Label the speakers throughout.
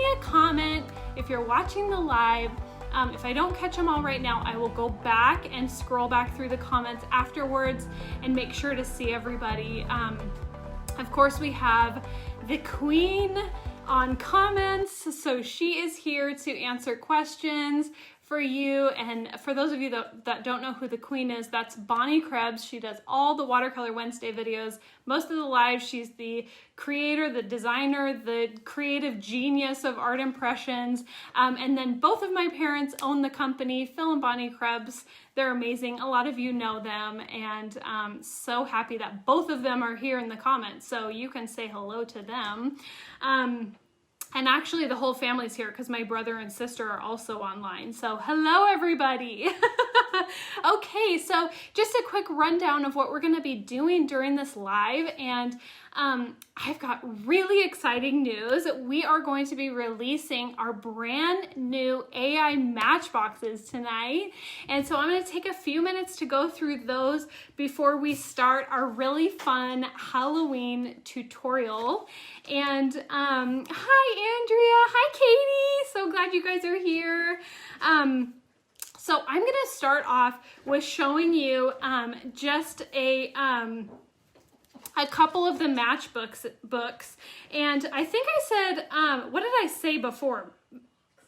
Speaker 1: a comment if you're watching the live. If I don't catch them all right now, I will go back and scroll back through the comments afterwards and make sure to see everybody. Of course, we have the Queen on comments, so she is here to answer questions for you. And for those of you that don't know who the Queen is, that's Bonnie Krebs. She does all the Watercolor Wednesday videos, most of the lives. She's the creator, the designer, the creative genius of art impressions. And then both of my parents own the company, Phil and Bonnie Krebs. They're amazing. A lot of you know them, and so happy that both of them are here in the comments, so you can say hello to them. And actually the whole family's here because my brother and sister are also online. So hello, everybody. Okay, so just a quick rundown of what we're gonna be doing during this live. And I've got really exciting news. We are going to be releasing our brand new AI matchboxes tonight. And so I'm gonna take a few minutes to go through those before we start our really fun Halloween tutorial. And hi, Andrea. Hi, Katie. So glad you guys are here. So I'm going to start off with showing you just a couple of the Matchbooks books. And I think I said, what did I say before?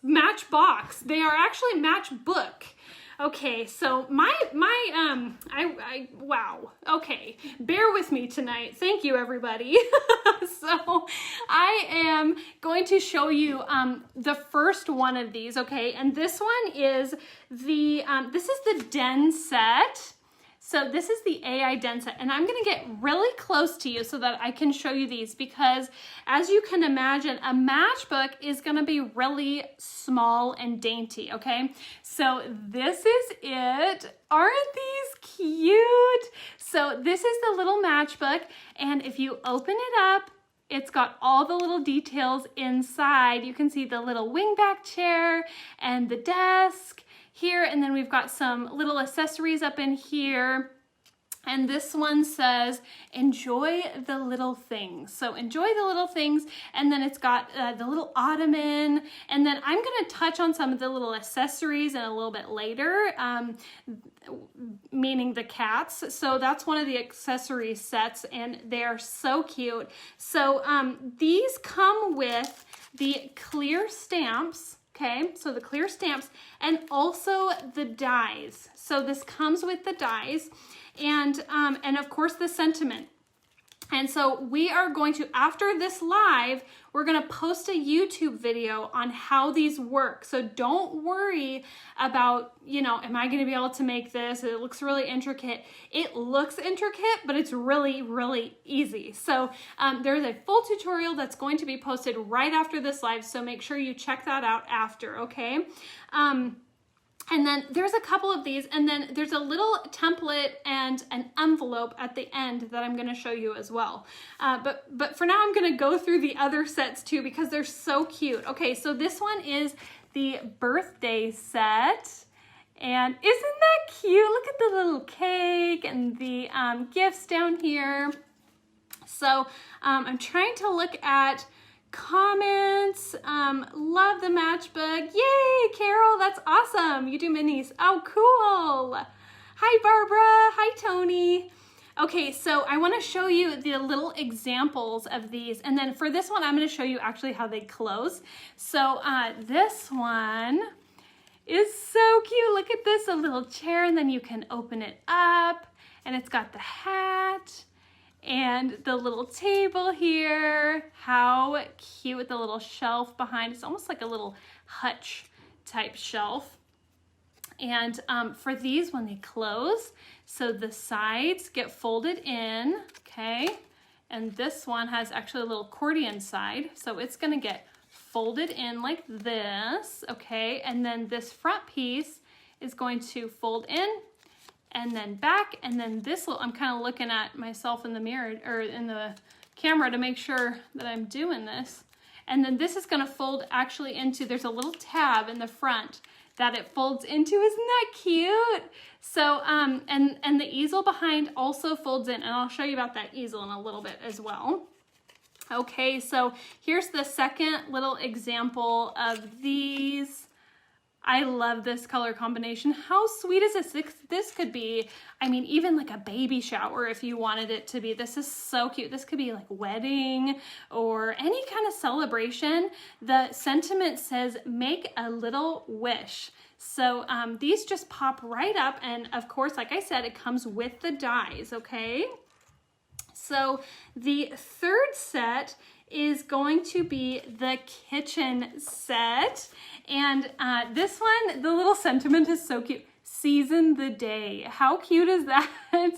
Speaker 1: Matchbox. They are actually Matchbook. Okay, so wow. Okay, bear with me tonight. Thank you, everybody. So I am going to show you the first one of these, okay? And this one is this is the Den set. So this is the AI Den set, and I'm gonna get really close to you so that I can show you these, because as you can imagine, a matchbook is gonna be really small and dainty, okay? So this is it. Aren't these cute? So this is the little matchbook, and if you open it up, it's got all the little details inside. You can see the little wingback chair and the desk here, and then we've got some little accessories up in here. And this one says, enjoy the little things. So enjoy the little things. And then it's got the little ottoman. And then I'm gonna touch on some of the little accessories in a little bit later, meaning the cats. So that's one of the accessory sets, and they are so cute. So these come with the clear stamps. Okay, so the clear stamps and also the dies. So this comes with the dies and of course the sentiment. And so we are going to, after this live, we're going to post a YouTube video on how these work. So don't worry about, you know, am I going to be able to make this? It looks really intricate. It looks intricate, but it's really, really easy. So there's a full tutorial that's going to be posted right after this live. So make sure you check that out after, okay? And then there's a couple of these, and then there's a little template and an envelope at the end that I'm going to show you as well. But for now, I'm going to go through the other sets too, because they're so cute. Okay, so this one is the birthday set. And isn't that cute? Look at the little cake and the gifts down here. So I'm trying to look at comments. Love the matchbook. Yay, Carol, that's awesome. You do minis. Oh, cool. Hi, Barbara. Hi, Tony. Okay, so I want to show you the little examples of these. And then for this one, I'm going to show you actually how they close. So this one is so cute. Look at this, a little chair, and then you can open it up, and it's got the hat and the little table here. How cute, with the little shelf behind. It's almost like a little hutch type shelf. And for these, when they close, so the sides get folded in, okay? And this one has actually a little accordion side, so it's gonna get folded in like this, okay? And then this front piece is going to fold in and then back, and then this little, I'm kind of looking at myself in the mirror or in the camera to make sure that I'm doing this. And then this is gonna fold actually into, there's a little tab in the front that it folds into. Isn't that cute? So, and the easel behind also folds in, and I'll show you about that easel in a little bit as well. Okay, so here's the second little example of these. I love this color combination. How sweet is this? This could be, I mean, even like a baby shower if you wanted it to be. This is so cute. This could be like wedding or any kind of celebration. The sentiment says, make a little wish. So these just pop right up. And of course, like I said, it comes with the dies, okay? So the third set is going to be the kitchen set. And this one, the little sentiment is so cute. Season the day. How cute is that?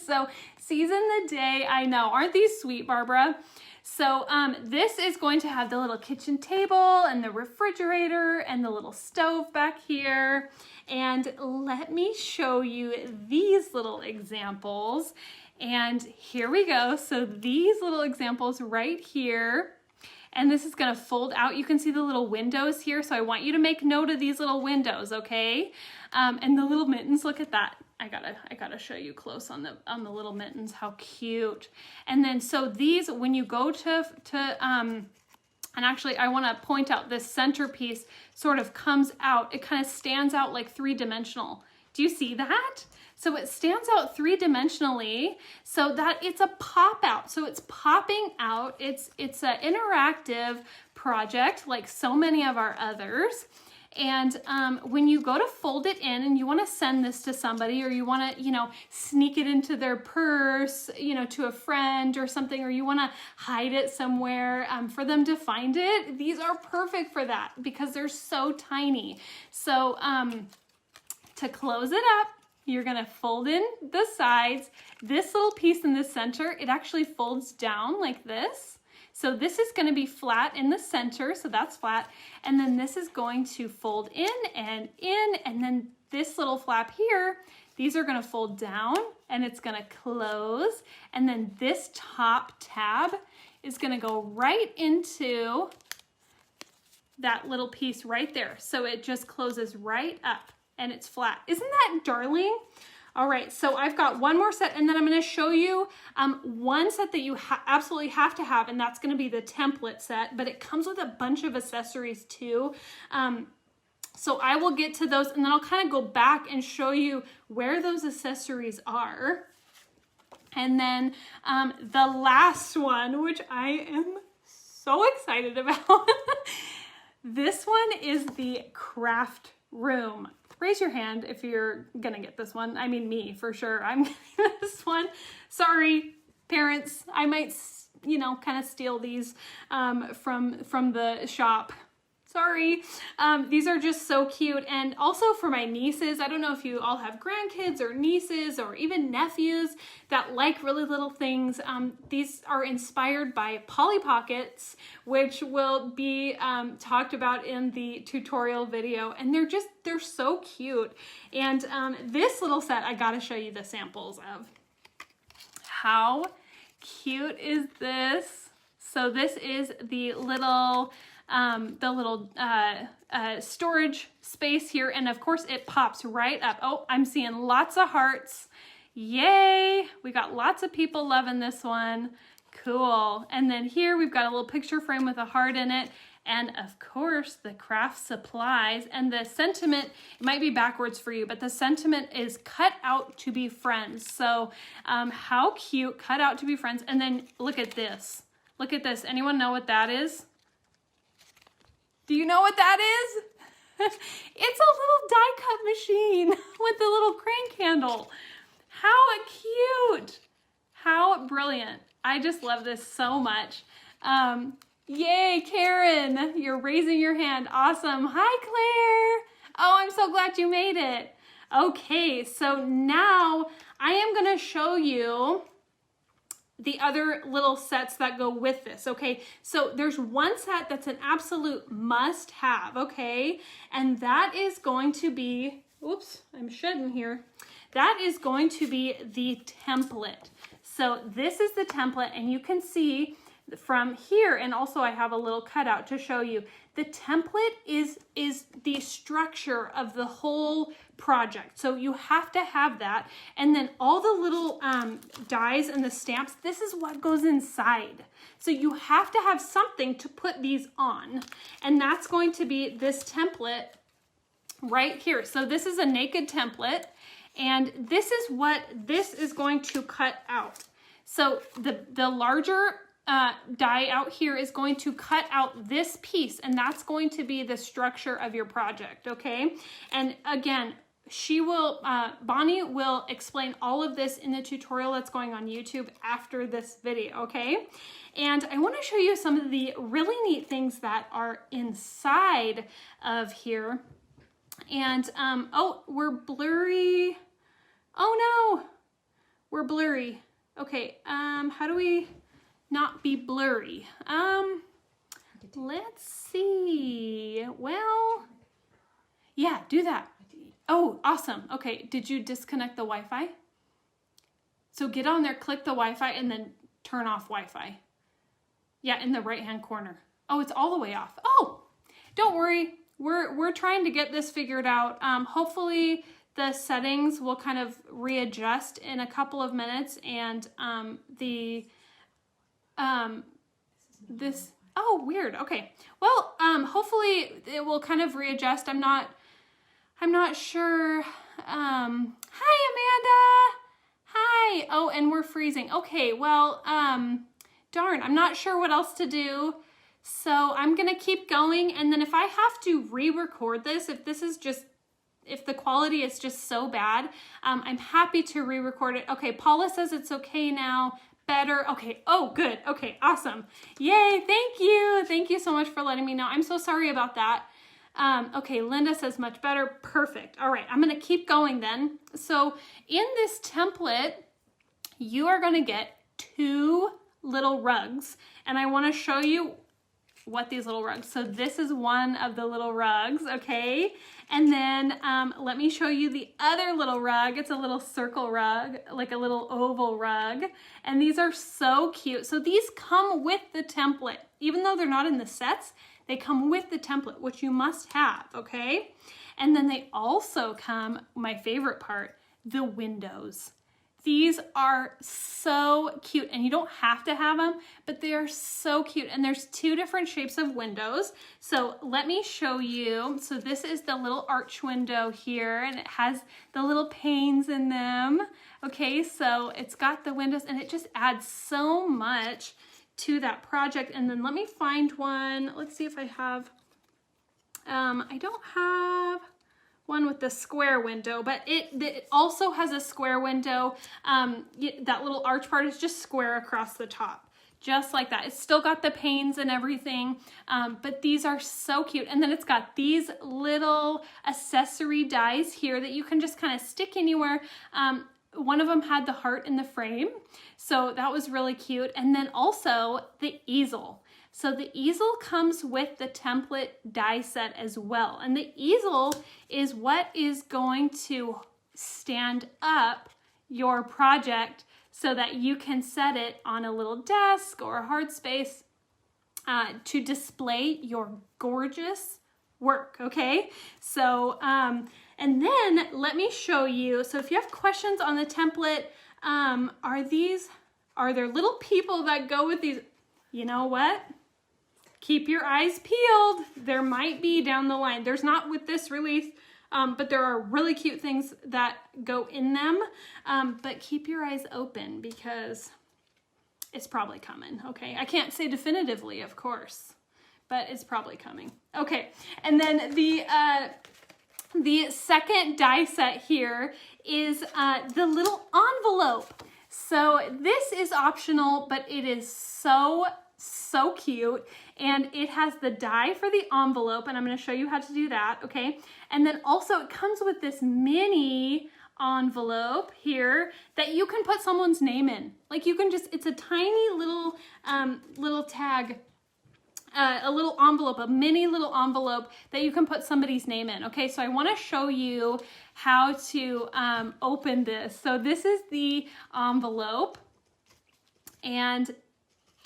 Speaker 1: So season the day, I know. Aren't these sweet, Barbara? So this is going to have the little kitchen table and the refrigerator and the little stove back here. And let me show you these little examples. And here we go. So these little examples right here. And this is gonna fold out. You can see the little windows here. So I want you to make note of these little windows, okay? And the little mittens, look at that. I gotta show you close on the little mittens, how cute. And then, so these, when you go and actually I wanna point out this centerpiece sort of comes out, it kind of stands out like three-dimensional. Do you see that? So it stands out three-dimensionally so that it's a pop out. So it's popping out. It's an interactive project like so many of our others. And when you go to fold it in and you want to send this to somebody, or you want to, you know, sneak it into their purse, you know, to a friend or something, or you want to hide it somewhere for them to find it, these are perfect for that because they're so tiny. So to close it up, you're gonna fold in the sides. This little piece in the center, it actually folds down like this. So this is gonna be flat in the center, so that's flat. And then this is going to fold in, and then this little flap here, these are gonna fold down and it's gonna close. And then this top tab is gonna go right into that little piece right there. So it just closes right up. And it's flat. Isn't that darling? All right, so I've got one more set, and then I'm gonna show you one set that you absolutely have to have, and that's gonna be the template set, but it comes with a bunch of accessories too. So I will get to those, and then I'll kind of go back and show you where those accessories are. And then the last one, which I am so excited about, this one is the craft room. Raise your hand if you're gonna get this one. I mean, me, for sure. I'm getting this one. Sorry, parents. I might, you know, kind of steal these from the shop. Sorry. These are just so cute. And also for my nieces, I don't know if you all have grandkids or nieces or even nephews that like really little things. These are inspired by Polly Pockets, which will be talked about in the tutorial video. And they're so cute. And this little set, I gotta show you the samples of. How cute is this? So this is the little storage space here, and of course it pops right up. Oh, I'm seeing lots of hearts. Yay! We got lots of people loving this one. Cool. And then here we've got a little picture frame with a heart in it, and of course the craft supplies. And the sentiment, it might be backwards for you, but the sentiment is cut out to be friends. So how cute, cut out to be friends. And then look at this. Look at this. Anyone know what that is? Do you know what that is? It's a little die cut machine with the little crank handle. How cute. How brilliant. I just love this so much. Yay, Karen, you're raising your hand. Awesome. Hi, Claire. Oh, I'm so glad you made it. Okay, so now I am gonna show you the other little sets that go with this, okay? So there's one set that's an absolute must have, okay? And that is going to be, oops, I'm shedding here. That is going to be the template. So this is the template, and you can see from here, and also I have a little cutout to show you. The template is the structure of the whole project. So you have to have that. And then all the little dies and the stamps, this is what goes inside. So you have to have something to put these on. And that's going to be this template right here. So this is a naked template, and this is what this is going to cut out. So the larger die out here is going to cut out this piece, and that's going to be the structure of your project, okay? And again, Bonnie will explain all of this in the tutorial that's going on YouTube after this video, okay? And I want to show you some of the really neat things that are inside of here. And, oh, we're blurry. Oh no, we're blurry. Okay, how do we not be blurry? Let's see. Well, yeah, do that. Oh, awesome. Okay, did you disconnect the Wi-Fi? So get on there, click the Wi-Fi, and then turn off Wi-Fi. Yeah, in the right-hand corner. Oh, it's all the way off. Oh, don't worry. We're trying to get this figured out. Hopefully the settings will kind of readjust in a couple of minutes, and this, oh, weird. Okay. Well, hopefully it will kind of readjust. I'm not sure. Hi, Amanda. Hi. Oh, and we're freezing. Okay. Well, darn, I'm not sure what else to do. So I'm going to keep going. And then if I have to re-record this, if the quality is just so bad, I'm happy to re-record it. Okay. Paula says it's okay now. Better. Okay. Oh, good. Okay. Awesome. Yay. Thank you. Thank you so much for letting me know. I'm so sorry about that. Okay, Linda says much better. Perfect. All right, I'm going to keep going then. So in this template, you are going to get 2 little rugs, and I want to show you what these little rugs. So this is one of the little rugs, okay? And then let me show you the other little rug. It's a little circle rug, like a little oval rug. And these are so cute. So these come with the template. Even though they're not in the sets, they come with the template, which you must have, okay? And then they also come, my favorite part, the windows. These are so cute, and you don't have to have them, but they are so cute. And there's 2 different shapes of windows. So let me show you. So this is the little arch window here, and it has the little panes in them. Okay, so it's got the windows, and it just adds so much to that project. And then let me find one. Let's see if I have, I don't have one with the square window, but it also has a square window. That little arch part is just square across the top, just like that. It's still got the panes and everything, but these are so cute. And then it's got these little accessory dies here that you can just kind of stick anywhere. One of them had the heart in the frame, so that was really cute. And then also the easel. So the easel comes with the template die set as well. And the easel is what is going to stand up your project so that you can set it on a little desk or a hard space to display your gorgeous work, okay? So, and then let me show you. So if you have questions on the template, are there little people that go with these? You know what? Keep your eyes peeled. There might be down the line. There's not with this release, but there are really cute things that go in them. But keep your eyes open because it's probably coming, okay? I can't say definitively, of course, but it's probably coming. Okay, and then the second die set here is the little envelope. So this is optional, but it is so cute. And it has the die for the envelope, and I'm going to show you how to do that, okay? And then also it comes with this mini envelope here that you can put someone's name in. Like you can just, it's a tiny little little tag, a little envelope, a mini little envelope that you can put somebody's name in. Okay, so I want to show you how to open this. So this is the envelope, and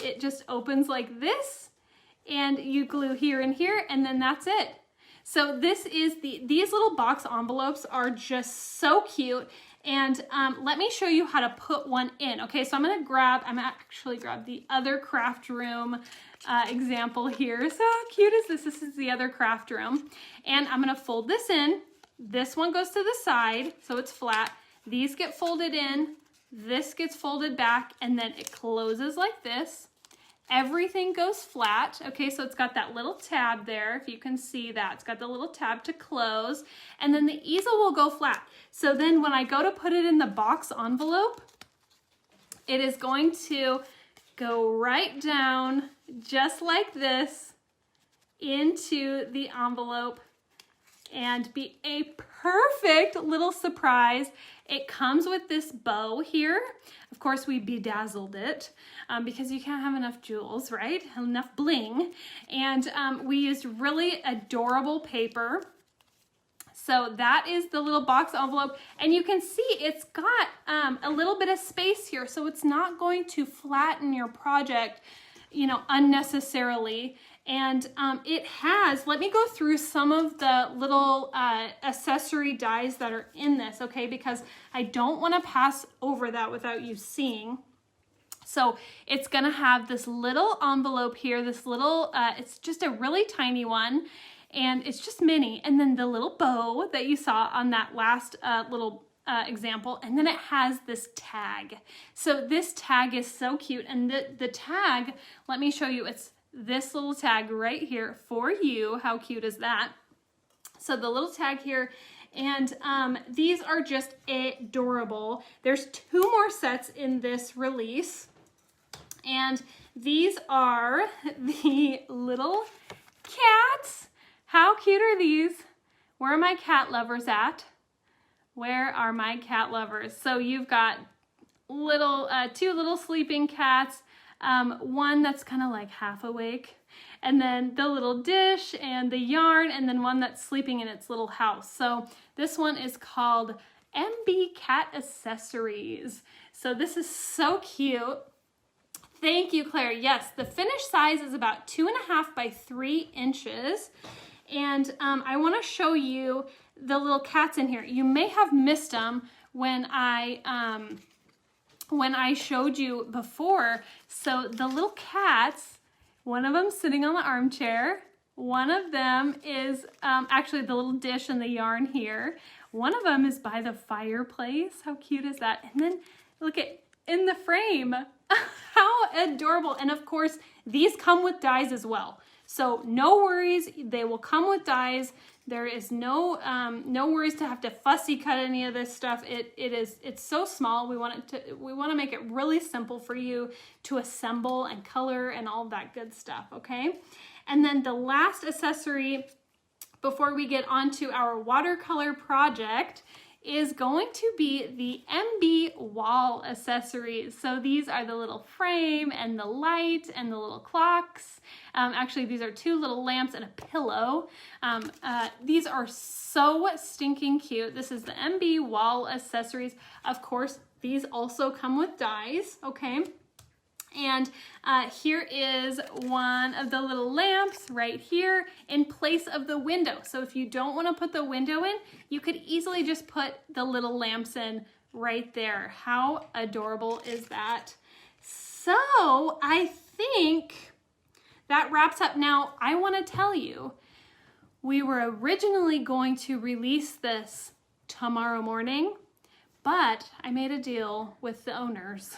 Speaker 1: it just opens like this, and you glue here and here, and then that's it. So this is these little box envelopes are just so cute, And let me show you how to put one in. Okay, so I'm actually grab the other craft room example here. So how cute is this? This is the other craft room. And I'm gonna fold this in. This one goes to the side, so it's flat. These get folded in, this gets folded back, and then it closes like this. Everything goes flat. Okay, so it's got that little tab there, if you can see that. It's got the little tab to close, and then the easel will go flat. So then when I go to put it in the box envelope, it is going to go right down just like this into the envelope and be a perfect little surprise. It comes with this bow here. Of course, we bedazzled it because you can't have enough jewels, right? Enough bling. And we used really adorable paper. So that is the little box envelope. And you can see it's got a little bit of space here, so it's not going to flatten your project, you know, unnecessarily. And it has, let me go through some of the little accessory dies that are in this, okay? Because I don't want to pass over that without you seeing. So it's gonna have this little envelope here, this little, it's just a really tiny one, and it's just mini. And then the little bow that you saw on that last little example, and then it has this tag. So this tag is so cute, and the tag, let me show you, it's this little tag right here for you. How cute is that? So the little tag here, and these are just adorable. There's 2 more sets in this release, and these are the little cats. How cute are these? Where are my cat lovers at? Where are my cat lovers? So you've got little 2 little sleeping cats, one that's kind of like half awake, and then the little dish and the yarn, and then one that's sleeping in its little house. So this one is called MB Cat Accessories. So this is so cute. Thank you, Claire. Yes, the finished size is about 2.5 by 3 inches. And I want to show you the little cats in here. You may have missed them when I showed you before. So the little cats, one of them sitting on the armchair, one of them is actually the little dish and the yarn here. One of them is by the fireplace. How cute is that? And then look at in the frame. How adorable. And of course, these come with dies as well. So no worries, they will come with dies. There is no worries to have to fussy cut any of this stuff. It's so small. We want to make it really simple for you to assemble and color and all that good stuff, okay? And then the last accessory before we get onto our watercolor project is going to be the MB wall accessories. So these are the little frame and the light and the little clocks. Actually, these are 2 little lamps and a pillow. These are so stinking cute. This is the MB wall accessories. Of course, these also come with dies, okay? And here is one of the little lamps right here in place of the window. So if you don't want to put the window in, you could easily just put the little lamps in right there. How adorable is that? So I think that wraps up. Now I want to tell you, we were originally going to release this tomorrow morning, but I made a deal with the owners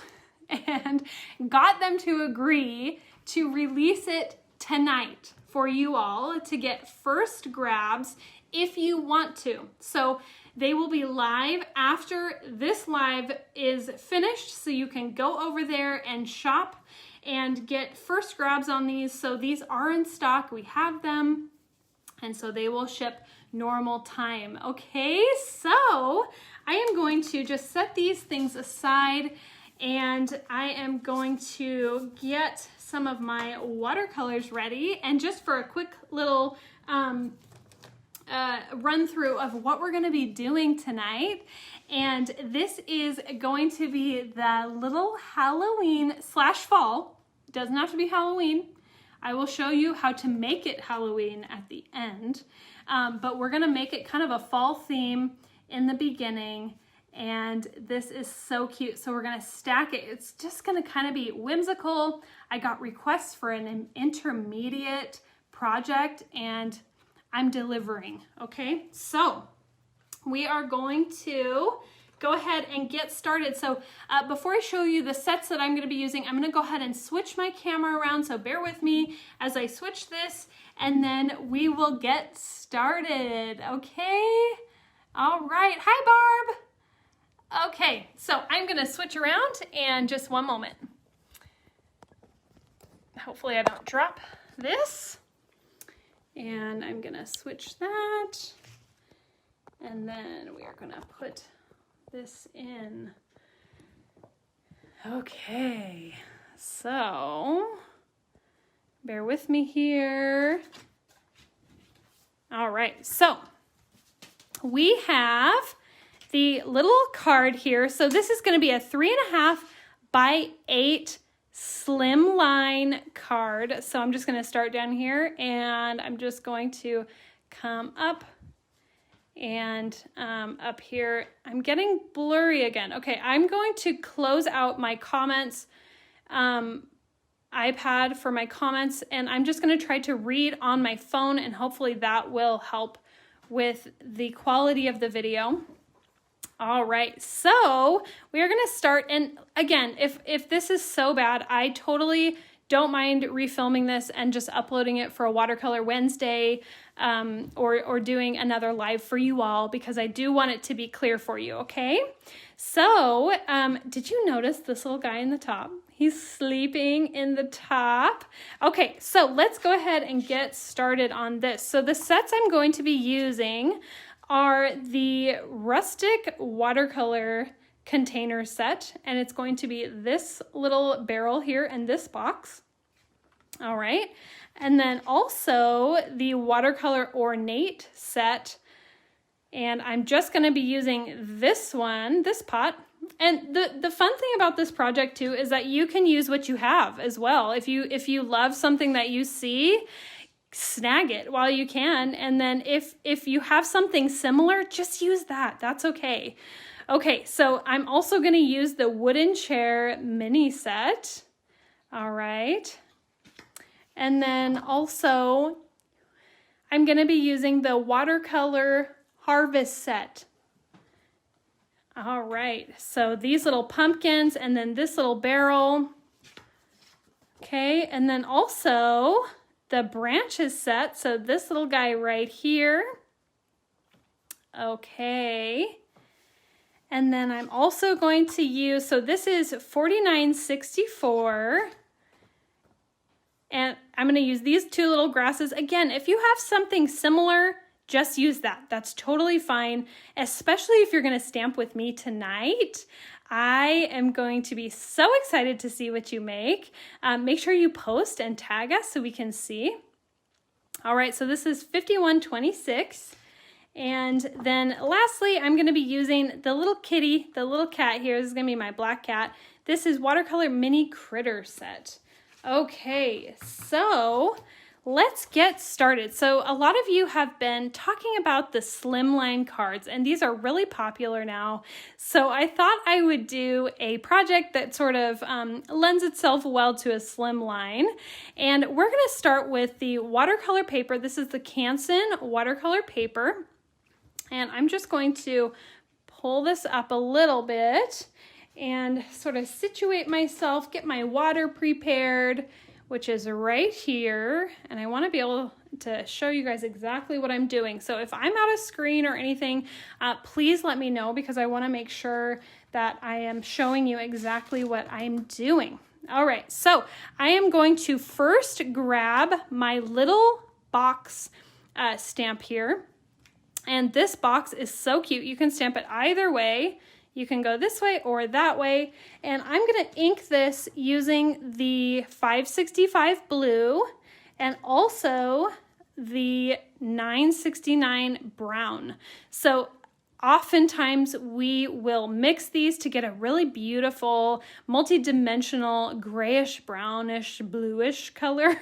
Speaker 1: and got them to agree to release it tonight for you all to get first grabs if you want to. So they will be live after this live is finished, so you can go over there and shop and get first grabs on these. So these are in stock, we have them, and so they will ship normal time. Okay, so I am going to just set these things aside, and I am going to get some of my watercolors ready. And just for a quick little run through of what we're going to be doing tonight. And this is going to be the little Halloween / fall. It doesn't have to be Halloween. I will show you how to make it Halloween at the end. But we're going to make it kind of a fall theme in the beginning. And this is so cute. So we're gonna stack it. It's just gonna kind of be whimsical. I got requests for an intermediate project and I'm delivering, okay? So we are going to go ahead and get started. So before I show you the sets that I'm gonna be using, I'm gonna go ahead and switch my camera around, so bear with me as I switch this, and then we will get started, okay? All right, hi Barb. Okay, so I'm gonna switch around and just one moment. Hopefully I don't drop this. And I'm gonna switch that. And then we are gonna put this in. Okay, so bear with me here. All right, so we have the little card here. So this is going to be a 3.5 by 8 slimline card. So I'm just going to start down here and I'm just going to come up and up here. I'm getting blurry again. Okay, I'm going to close out my comments iPad for my comments, and I'm just going to try to read on my phone, and hopefully that will help with the quality of the video. All right, so we are going to start, and again, if this is so bad, I totally don't mind refilming this and just uploading it for a Watercolor Wednesday, or doing another live for you all, because I do want it to be clear for you, okay? So, did you notice this little guy in the top? He's sleeping in the top. Okay, so let's go ahead and get started on this. So the sets I'm going to be using are the Rustic Watercolor container set, and it's going to be this little barrel here and this box. All right, and then also the Watercolor Ornate set, and I'm just going to be using this one, this pot. And the fun thing about this project too is that you can use what you have as well. If you love something that you see, snag it while you can, and then if you have something similar, just use that. That's okay. Okay, so I'm also going to use the wooden chair mini set. All right. And then also I'm going to be using the Watercolor Harvest set. All right, so these little pumpkins and then this little barrel. Okay, and then also the branches set. So this little guy right here. Okay. And then I'm also going to use, so this is $49.64. And I'm going to use these two little grasses. Again, if you have something similar, just use that. That's totally fine, especially if you're going to stamp with me tonight. I am going to be so excited to see what you make. Make sure you post and tag us so we can see. All right, so this is $51.26. And then lastly, I'm going to be using the little kitty, the little cat here. This is going to be my black cat. This is Watercolor Mini Critter set. Okay, so let's get started. So a lot of you have been talking about the slimline cards, and these are really popular now. So I thought I would do a project that sort of lends itself well to a slimline. And we're going to start with the watercolor paper. This is the Canson watercolor paper. And I'm just going to pull this up a little bit and sort of situate myself, get my water prepared, which is right here. And I want to be able to show you guys exactly what I'm doing. So if I'm out of screen or anything, please let me know, because I want to make sure that I am showing you exactly what I'm doing. All right, so I am going to first grab my little box stamp here. And this box is so cute. You can stamp it either way. You can go this way or that way. And I'm going to ink this using the 565 blue and also the 969 brown. So oftentimes we will mix these to get a really beautiful multi-dimensional grayish, brownish, bluish color.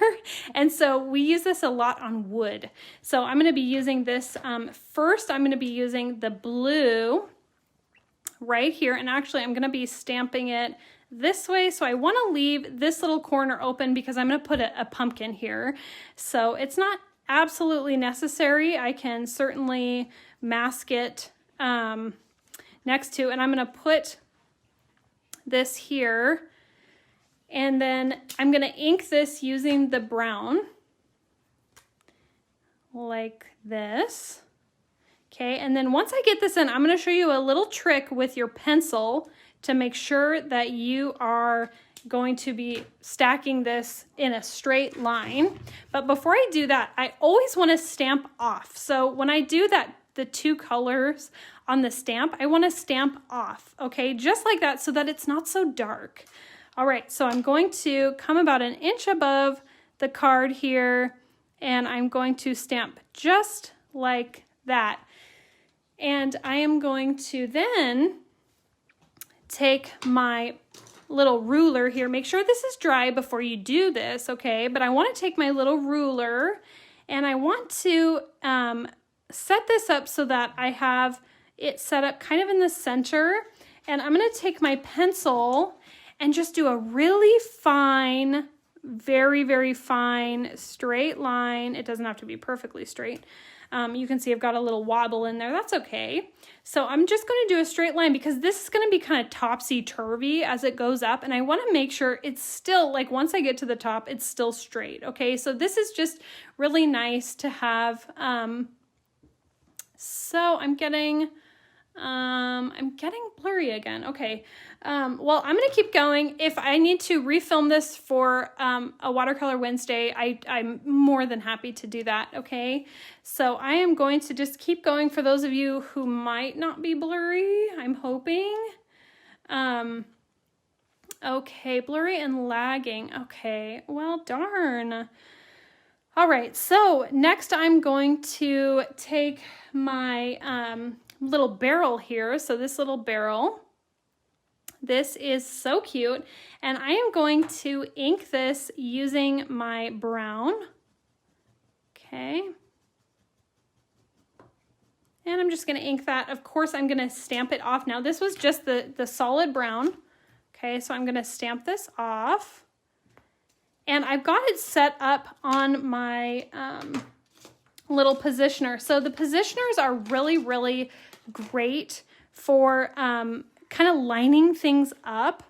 Speaker 1: And so we use this a lot on wood. So I'm going to be using this first. I'm going to be using the blue right here, and actually I'm gonna be stamping it this way, so I want to leave this little corner open because I'm going to put a pumpkin here. So it's not absolutely necessary. I can certainly mask it next to, and I'm going to put this here, and then I'm going to ink this using the brown like this. Okay, and then once I get this in, I'm going to show you a little trick with your pencil to make sure that you are going to be stacking this in a straight line. But before I do that, I always want to stamp off. So when I do that, the two colors on the stamp, I want to stamp off, okay? Just like that so that it's not so dark. All right, so I'm going to come about an inch above the card here, and I'm going to stamp just like that. And I am going to then take my little ruler here. Make sure this is dry before you do this, okay? But I want to take my little ruler and I want to set this up so that I have it set up kind of in the center. And I'm going to take my pencil and just do a really fine, very, very fine straight line. It doesn't have to be perfectly straight. You can see I've got a little wobble in there. That's okay. So I'm just going to do a straight line because this is going to be kind of topsy-turvy as it goes up. And I want to make sure it's still, like once I get to the top, it's still straight. Okay, so this is just really nice to have. So I'm getting blurry again. Okay. Well, I'm going to keep going. If I need to refilm this for a Watercolor Wednesday, I'm more than happy to do that, okay? So I am going to just keep going for those of you who might not be blurry, I'm hoping. Okay, blurry and lagging. Okay, well, darn. All right, so next I'm going to take my little barrel here. So this little barrel, this is so cute, and I am going to ink this using my brown. Okay. And I'm just going to ink that. Of course, I'm going to stamp it off. Now, this was just the solid brown. Okay, so I'm going to stamp this off. And I've got it set up on my little positioner. So the positioners are really, really great for kind of lining things up,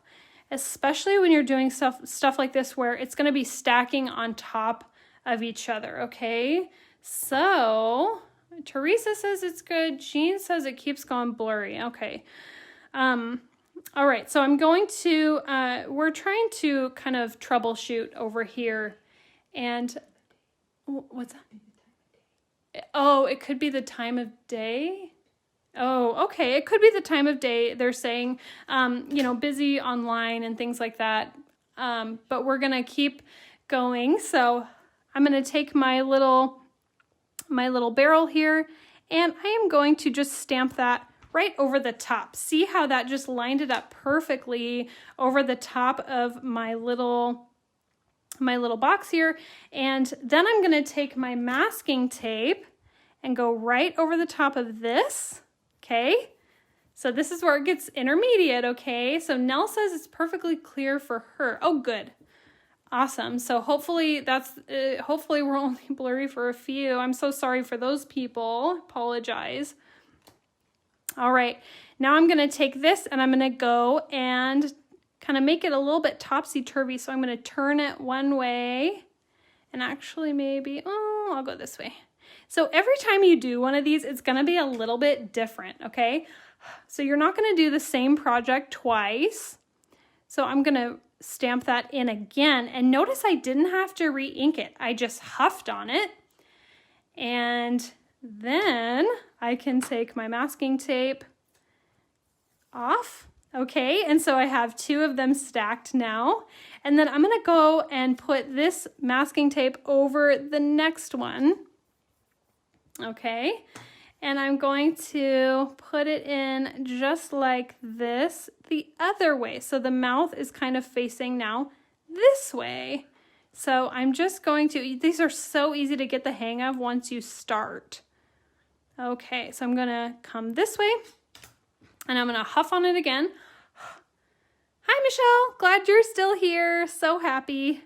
Speaker 1: especially when you're doing stuff like this where it's going to be stacking on top of each other, okay? So Teresa says it's good. Jean says it keeps going blurry. Okay. All right, so I'm going to, we're trying to kind of troubleshoot over here. And what's that? Oh, it could be the time of day. Oh, okay. It could be the time of day. They're saying, you know, busy online and things like that. But we're going to keep going. So I'm going to take my little barrel here, and I am going to just stamp that right over the top. See how that just lined it up perfectly over the top of my little box here. And then I'm going to take my masking tape and go right over the top of this. Okay, so this is where it gets intermediate, okay? So Nell says it's perfectly clear for her. Oh, good. Awesome. So hopefully that's, hopefully we're only blurry for a few. I'm so sorry for those people. Apologize. All right, now I'm going to take this and I'm going to go and kind of make it a little bit topsy-turvy. So I'm going to turn it one way and actually maybe, oh, I'll go this way. So every time you do one of these, it's going to be a little bit different, okay? So you're not going to do the same project twice. So I'm going to stamp that in again. And notice I didn't have to re-ink it. I just huffed on it. And then I can take my masking tape off, okay? And so I have two of them stacked now. And then I'm going to go and put this masking tape over the next one. Okay, and I'm going to put it in just like this the other way. So the mouth is kind of facing now this way. So I'm just going to, these are so easy to get the hang of once you start. Okay, so I'm gonna come this way And I'm gonna huff on it again. Hi, Michelle, glad you're still here. So happy.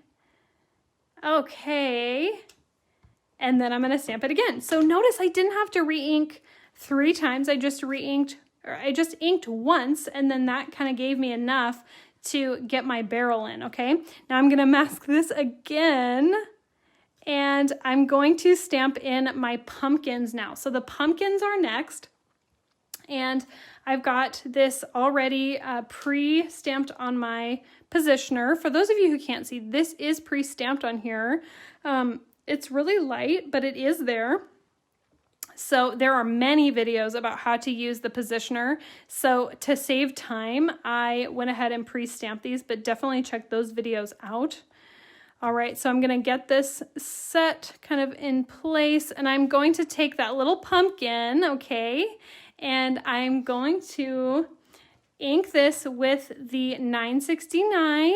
Speaker 1: Okay. And then I'm gonna stamp it again. So notice I didn't have to re-ink 3 times. I just inked once, and then that kind of gave me enough to get my barrel in, okay? Now I'm gonna mask this again, and I'm going to stamp in my pumpkins now. So the pumpkins are next, and I've got this already pre-stamped on my positioner. For those of you who can't see, this is pre-stamped on here. It's really light, but it is there. So there are many videos about how to use the positioner. So to save time, I went ahead and pre-stamped these, but definitely check those videos out. All right, so I'm gonna get this set kind of in place, and I'm going to take that little pumpkin, okay, and I'm going to ink this with the 969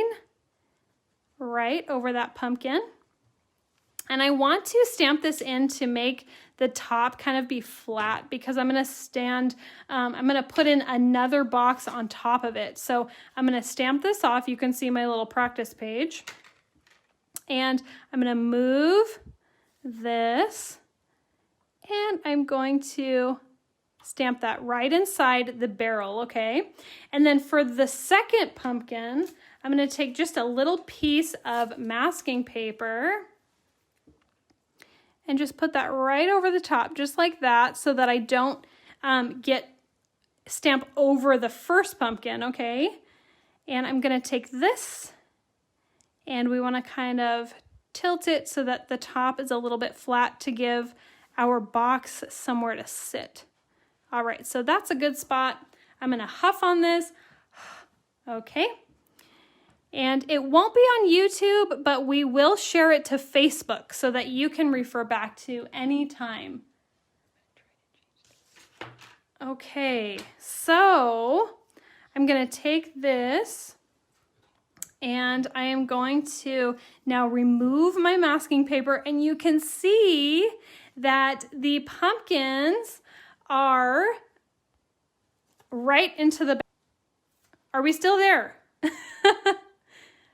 Speaker 1: right over that pumpkin. And I want to stamp this in to make the top kind of be flat, because I'm gonna I'm gonna put in another box on top of it. So I'm gonna stamp this off. You can see my little practice page. And I'm gonna move this, and I'm going to stamp that right inside the barrel, okay? And then for the second pumpkin, I'm gonna take just a little piece of masking paper and just put that right over the top, just like that, so that I don't get stamp over the first pumpkin, okay? And I'm gonna take this, and we wanna kind of tilt it so that the top is a little bit flat to give our box somewhere to sit. All right, so that's a good spot. I'm gonna huff on this, okay? And it won't be on YouTube, but we will share it to Facebook so that you can refer back to any time. Okay, so I'm gonna take this, and I am going to now remove my masking paper, and you can see that the pumpkins are right into the back. Are we still there?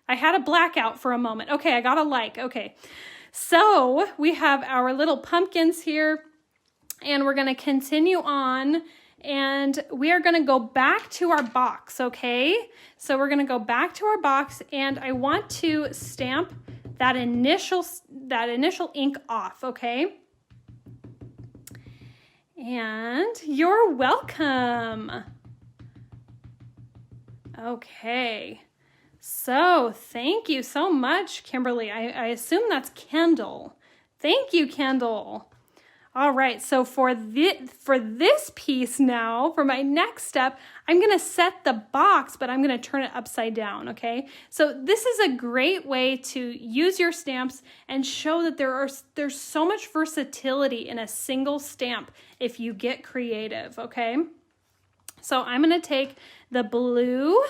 Speaker 1: I had a blackout for a moment. Okay, I got a like. Okay, so we have our little pumpkins here, and we're gonna continue on, and we are gonna go back to our box, okay? So we're gonna go back to our box, and I want to stamp that initial ink off, okay? And you're welcome. Okay. So thank you so much, Kimberly. I assume that's Kendall. Thank you, Kendall. All right, so for this piece now, for my next step, I'm gonna set the box, but I'm gonna turn it upside down, okay? So this is a great way to use your stamps and show that there's so much versatility in a single stamp if you get creative, okay? So I'm gonna take the blue,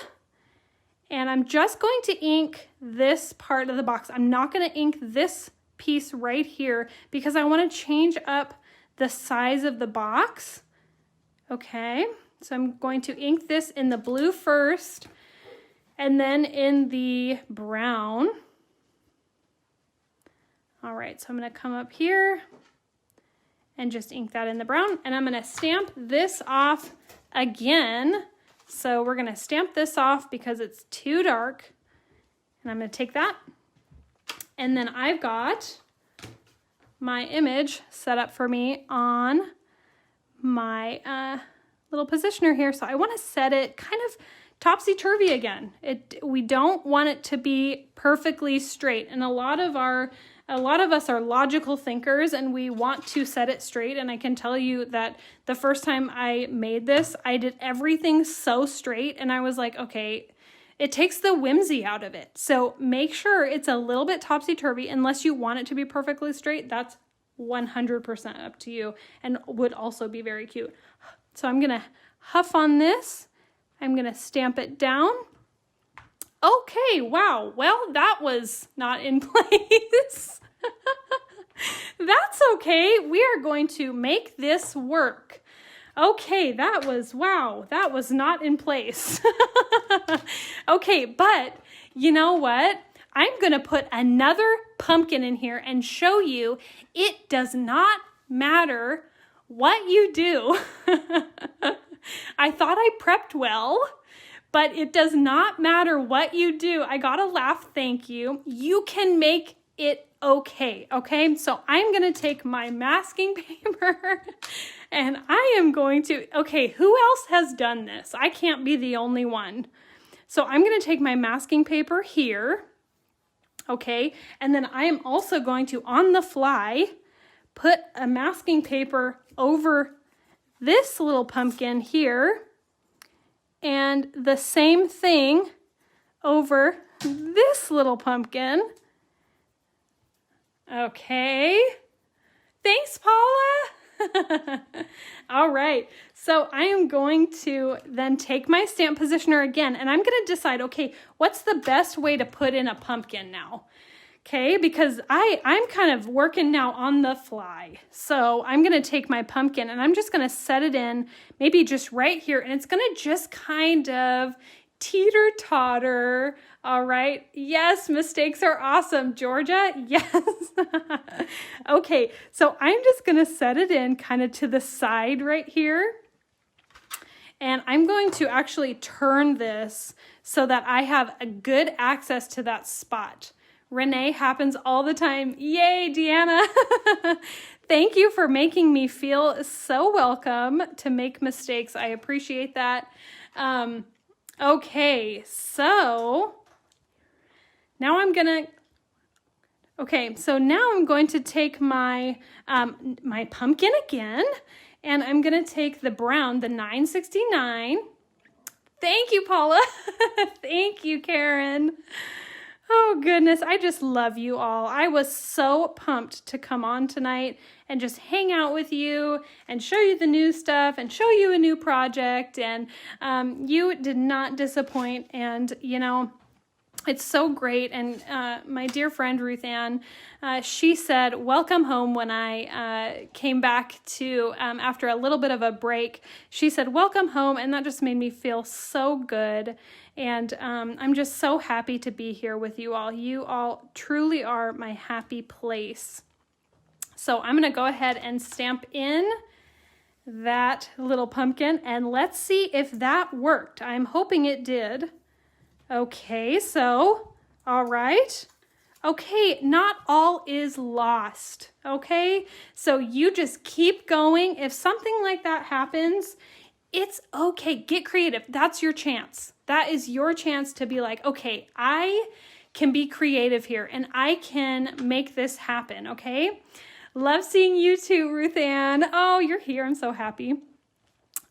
Speaker 1: and I'm just going to ink this part of the box. I'm not gonna ink this piece right here because I wanna change up the size of the box. Okay, so I'm going to ink this in the blue first, and then in the brown. All right, so I'm gonna come up here and just ink that in the brown, and I'm gonna stamp this off again. So we're gonna stamp this off because it's too dark, and I'm gonna take that, and then I've got my image set up for me on my little positioner here. So I wanna set it kind of topsy-turvy again. We don't want it to be perfectly straight, and a lot of us are logical thinkers, and we want to set it straight. And I can tell you that the first time I made this, I did everything so straight, and I was like, okay, it takes the whimsy out of it. So make sure it's a little bit topsy-turvy. Unless you want it to be perfectly straight, that's 100% up to you, and would also be very cute. So I'm gonna huff on this. I'm gonna stamp it down. Okay, wow, well, that was not in place. That's okay, we are going to make this work. Okay, that was, wow, that was not in place. Okay, but you know what? I'm going to put another pumpkin in here and show you it does not matter what you do. I thought I prepped well, but it does not matter what you do. I got a laugh, thank you. You can make it okay, okay? So I'm going to take my masking paper and I am going to, okay, who else has done this? I can't be the only one. So I'm going to take my masking paper here, okay? And then I am also going to, on the fly, put a masking paper over this little pumpkin here and the same thing over this little pumpkin. Okay. Thanks, Paula. All right. So I am going to then take my stamp positioner again, and I'm going to decide, okay, what's the best way to put in a pumpkin now? Okay, because I'm kind of working now on the fly. So I'm going to take my pumpkin and I'm just going to set it in maybe just right here. And it's going to just kind of teeter-totter. All right. Yes, mistakes are awesome. Georgia, yes. Okay, so I'm just going to set it in kind of to the side right here. And I'm going to actually turn this so that I have a good access to that spot. Renee, happens all the time. Yay, Deanna. Thank you for making me feel so welcome to make mistakes. I appreciate that. Okay, so now I'm going to take my, my pumpkin again, and I'm going to take the brown, the 969. Thank you, Paula. Thank you, Karen. Oh goodness, I just love you all. I was so pumped to come on tonight and just hang out with you and show you the new stuff and show you a new project, and you did not disappoint, and you know, it's so great. And my dear friend Ruth Ann, she said, welcome home when I came back to, after a little bit of a break, she said, welcome home, and that just made me feel so good. And I'm just so happy to be here with you all. You all truly are my happy place. So I'm going to go ahead and stamp in that little pumpkin, and let's see if that worked. I'm hoping it did. Okay, so, all right. Okay, not all is lost, okay? So you just keep going. If something like that happens, it's okay. Get creative. That's your chance. That is your chance to be like, okay, I can be creative here and I can make this happen, okay? Love seeing you too, Ruth Ann. Oh, you're here. I'm so happy.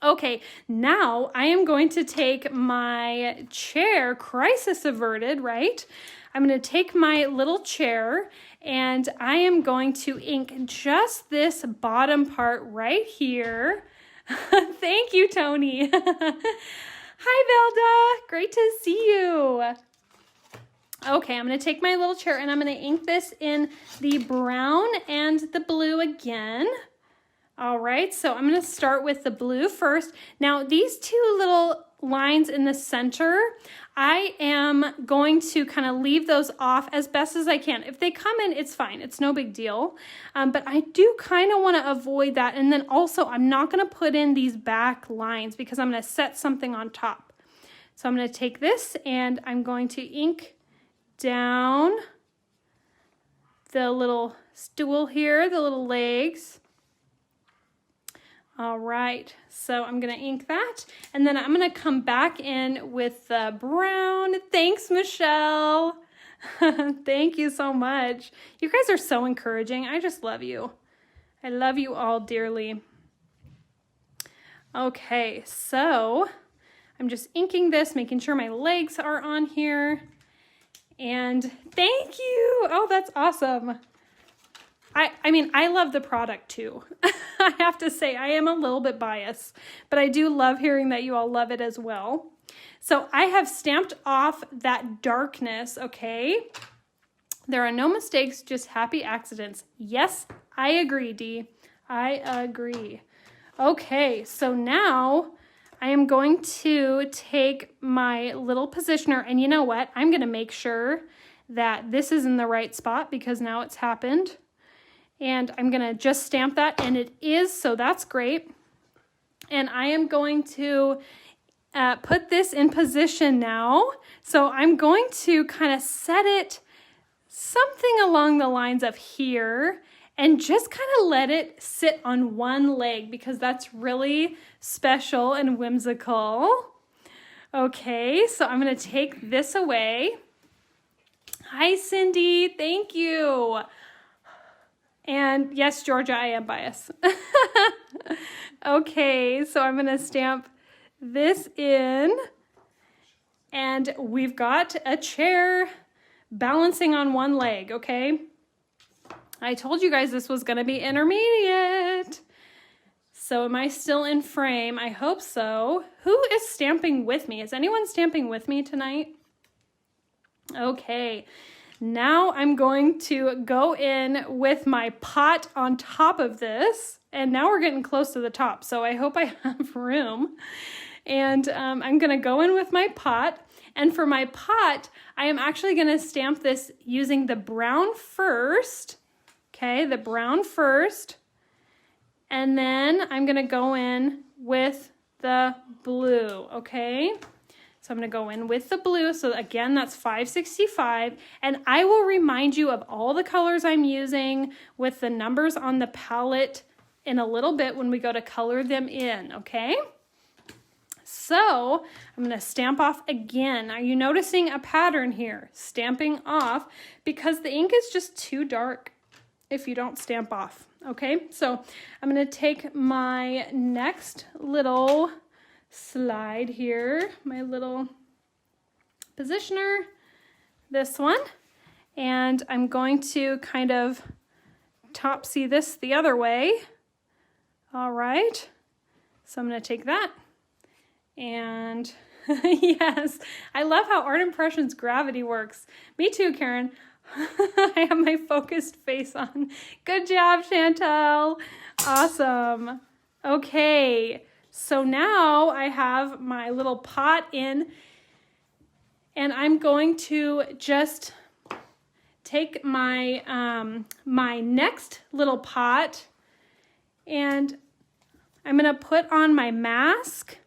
Speaker 1: Okay, now I am going to take my chair, crisis averted, right? I'm going to take my little chair and I am going to ink just this bottom part right here. Thank you, Tony. Hi, Velda. Great to see you. Okay, I'm going to take my little chair and I'm going to ink this in the brown and the blue again. All right, so I'm going to start with the blue first. Now, these two little lines in the center, I am going to kind of leave those off as best as I can. If they come in, it's fine. It's no big deal. But I do kind of want to avoid that. And then also, I'm not going to put in these back lines because I'm going to set something on top. So I'm going to take this and I'm going to ink down the little stool here, the little legs. All right, so I'm gonna ink that, and then I'm gonna come back in with the brown. Thanks, Michelle. Thank you so much. You guys are so encouraging. I just love you. I love you all dearly. Okay, so I'm just inking this, making sure my legs are on here. And thank you. Oh, that's awesome. I mean, I love the product too. I have to say, I am a little bit biased, but I do love hearing that you all love it as well. So I have stamped off that darkness, okay? There are no mistakes, just happy accidents. Yes, I agree, Dee. I agree. Okay, so now I am going to take my little positioner, and you know what? I'm going to make sure that this is in the right spot because now it's happened. And I'm going to just stamp that, and it is, so that's great. And I am going to put this in position now. So I'm going to kind of set it something along the lines of here and just kind of let it sit on one leg because that's really special and whimsical. Okay, so I'm going to take this away. Hi, Cindy. Thank you. And yes, Georgia, I am biased. Okay, so I'm going to stamp this in. And we've got a chair balancing on one leg, okay? I told you guys this was going to be intermediate. So am I still in frame? I hope so. Who is stamping with me? Is anyone stamping with me tonight? Okay. Now I'm going to go in with my pot on top of this. And now we're getting close to the top. So I hope I have room. And I'm going to go in with my pot. And for my pot, I am actually going to stamp this using the brown first. Okay, the brown first. And then I'm going to go in with the blue, okay? So I'm going to go in with the blue. So again, that's 565. And I will remind you of all the colors I'm using with the numbers on the palette in a little bit when we go to color them in, okay? So I'm going to stamp off again. Are you noticing a pattern here? Stamping off because the ink is just too dark if you don't stamp off, okay? So I'm going to take my next little slide here, my little positioner, this one, and I'm going to kind of topsy this the other way. All right, so I'm going to take that. And yes, I love how Art Impressions gravity works. Me too, Karen. I have my focused face on. Good job, Chantel. Awesome. Okay, so now I have my little pot in, and I'm going to just take my my next little pot, and I'm gonna put on my mask.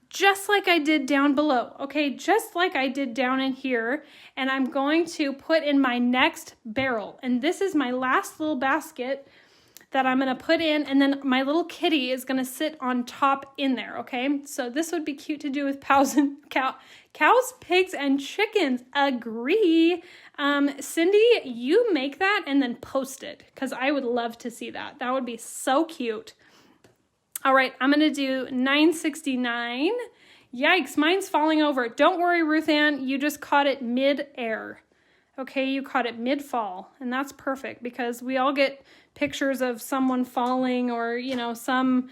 Speaker 1: Just like I did down below, okay? Just like I did down in here. And I'm going to put in my next barrel. And this is my last little basket that I'm gonna put in, and then my little kitty is gonna sit on top in there, okay? So this would be cute to do with cows, pigs, and chickens. Agree. Cindy, you make that and then post it, because I would love to see that. That would be so cute. All right, I'm going to do 969. Yikes, mine's falling over. Don't worry, Ruth Ann, you just caught it mid-air. Okay, you caught it mid-fall, and that's perfect because we all get pictures of someone falling or, you know, something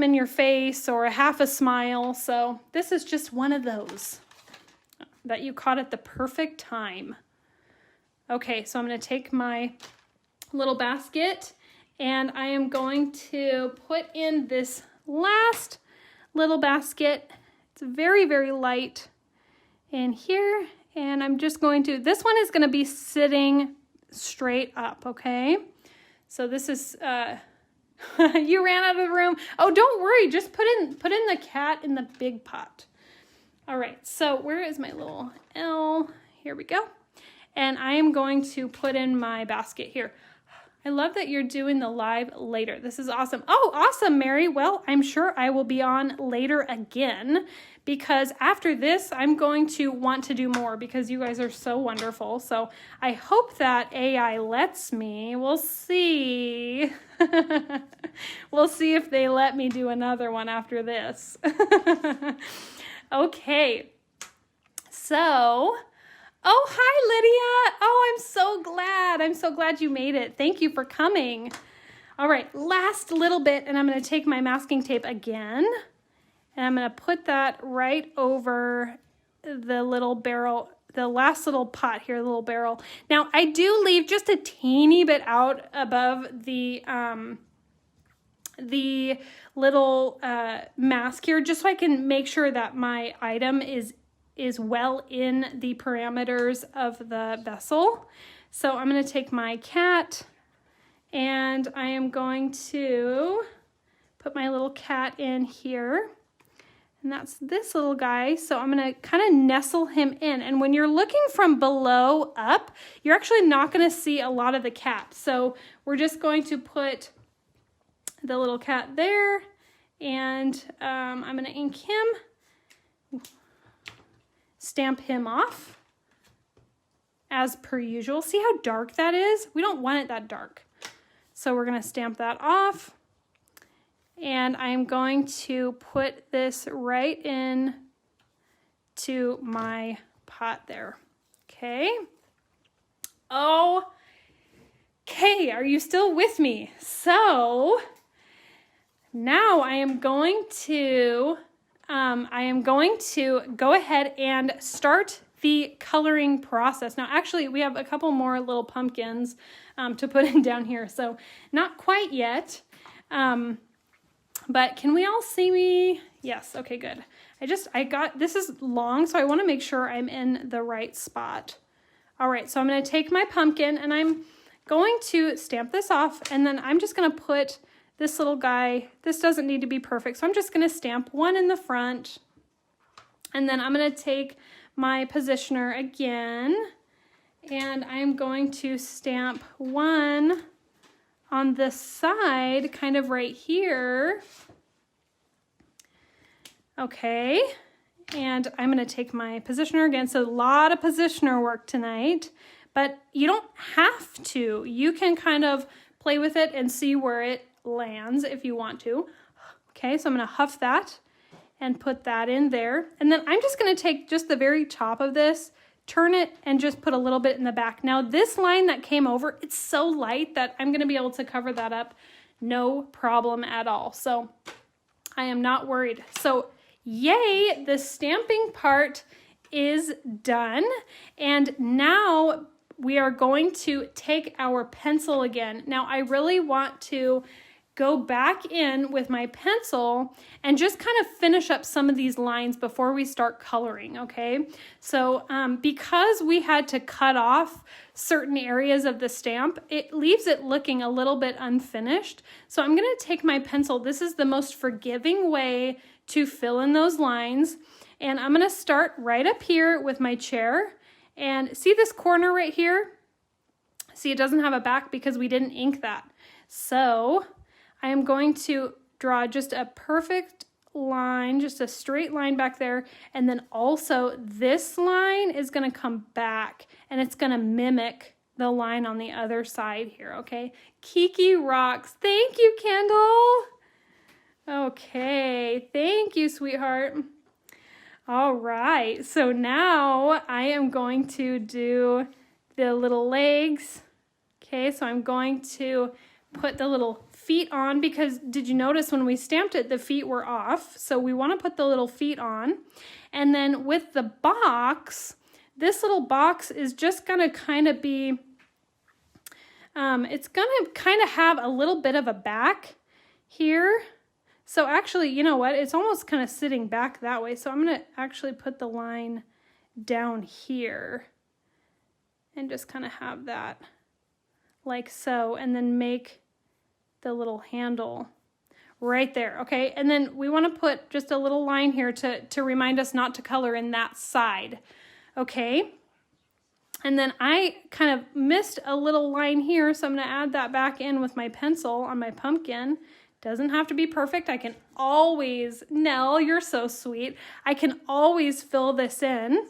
Speaker 1: in your face or a half a smile. So this is just one of those that you caught at the perfect time. Okay, so I'm going to take my little basket, and I am going to put in this last little basket. It's very, very light in here. And I'm just going to, this one is going to be sitting straight up, okay? So this is, you ran out of the room. Oh, don't worry. Just put in the cat in the big pot. All right, so where is my little L? Here we go. And I am going to put in my basket here. I love that you're doing the live later. This is awesome. Oh, awesome, Mary. Well, I'm sure I will be on later again because after this, I'm going to want to do more because you guys are so wonderful. So I hope that AI lets me. We'll see. We'll see if they let me do another one after this. Okay. So... oh, hi, Lydia. Oh, I'm so glad. I'm so glad you made it. Thank you for coming. All right, last little bit, and I'm going to take my masking tape again, and I'm going to put that right over the little barrel, the last little pot here, the little barrel. Now, I do leave just a teeny bit out above the the little mask here just so I can make sure that my item is well in the parameters of the vessel. So I'm going to take my cat and I am going to put my little cat in here. And that's this little guy. So I'm going to kind of nestle him in. And when you're looking from below up, you're actually not going to see a lot of the cat. So we're just going to put the little cat there. And I'm going to ink him, stamp him off as per usual. See how dark that is? We don't want it that dark. So we're going to stamp that off. And I'm going to put this right in to my pot there. Okay. Okay, are you still with me? So now I am going to go ahead and start the coloring process. Now, actually, we have a couple more little pumpkins to put in down here, so not quite yet. But can we all see me? Yes, okay, good. This is long, so I want to make sure I'm in the right spot. All right, so I'm going to take my pumpkin and I'm going to stamp this off, and then I'm just going to put this little guy. This doesn't need to be perfect, so I'm just going to stamp one in the front, and then I'm going to take my positioner again, and I'm going to stamp one on this side, kind of right here. Okay, and I'm going to take my positioner again. So a lot of positioner work tonight, but you don't have to. You can kind of play with it and see where it lands if you want to. Okay, so I'm going to huff that and put that in there. And then I'm just going to take just the very top of this, turn it, and just put a little bit in the back. Now this line that came over, it's so light that I'm going to be able to cover that up no problem at all. So I am not worried. So yay, the stamping part is done. And now we are going to take our pencil again. Now I really want to go back in with my pencil and just kind of finish up some of these lines before we start coloring, okay? So because we had to cut off certain areas of the stamp, it leaves it looking a little bit unfinished. So I'm gonna take my pencil. This is the most forgiving way to fill in those lines. And I'm gonna start right up here with my chair. And see this corner right here? See, it doesn't have a back because we didn't ink that. So I am going to draw just a perfect line, just a straight line back there. And then also this line is going to come back and it's going to mimic the line on the other side here, okay? Kiki rocks. Thank you, Kendall. Okay, thank you, sweetheart. All right, so now I am going to do the little legs. Okay, so I'm going to put the little feet on, because did you notice when we stamped it, the feet were off? So we want to put the little feet on. And then with the box, this little box is just going to kind of be, it's going to kind of have a little bit of a back here. So actually, you know what? It's almost kind of sitting back that way. So I'm going to actually put the line down here and just kind of have that like so, and then make the little handle right there, okay? And then we want to put just a little line here to remind us not to color in that side, okay? And then I kind of missed a little line here, so I'm going to add that back in with my pencil on my pumpkin. Doesn't have to be perfect. I can always, Nell, you're so sweet. I can always fill this in.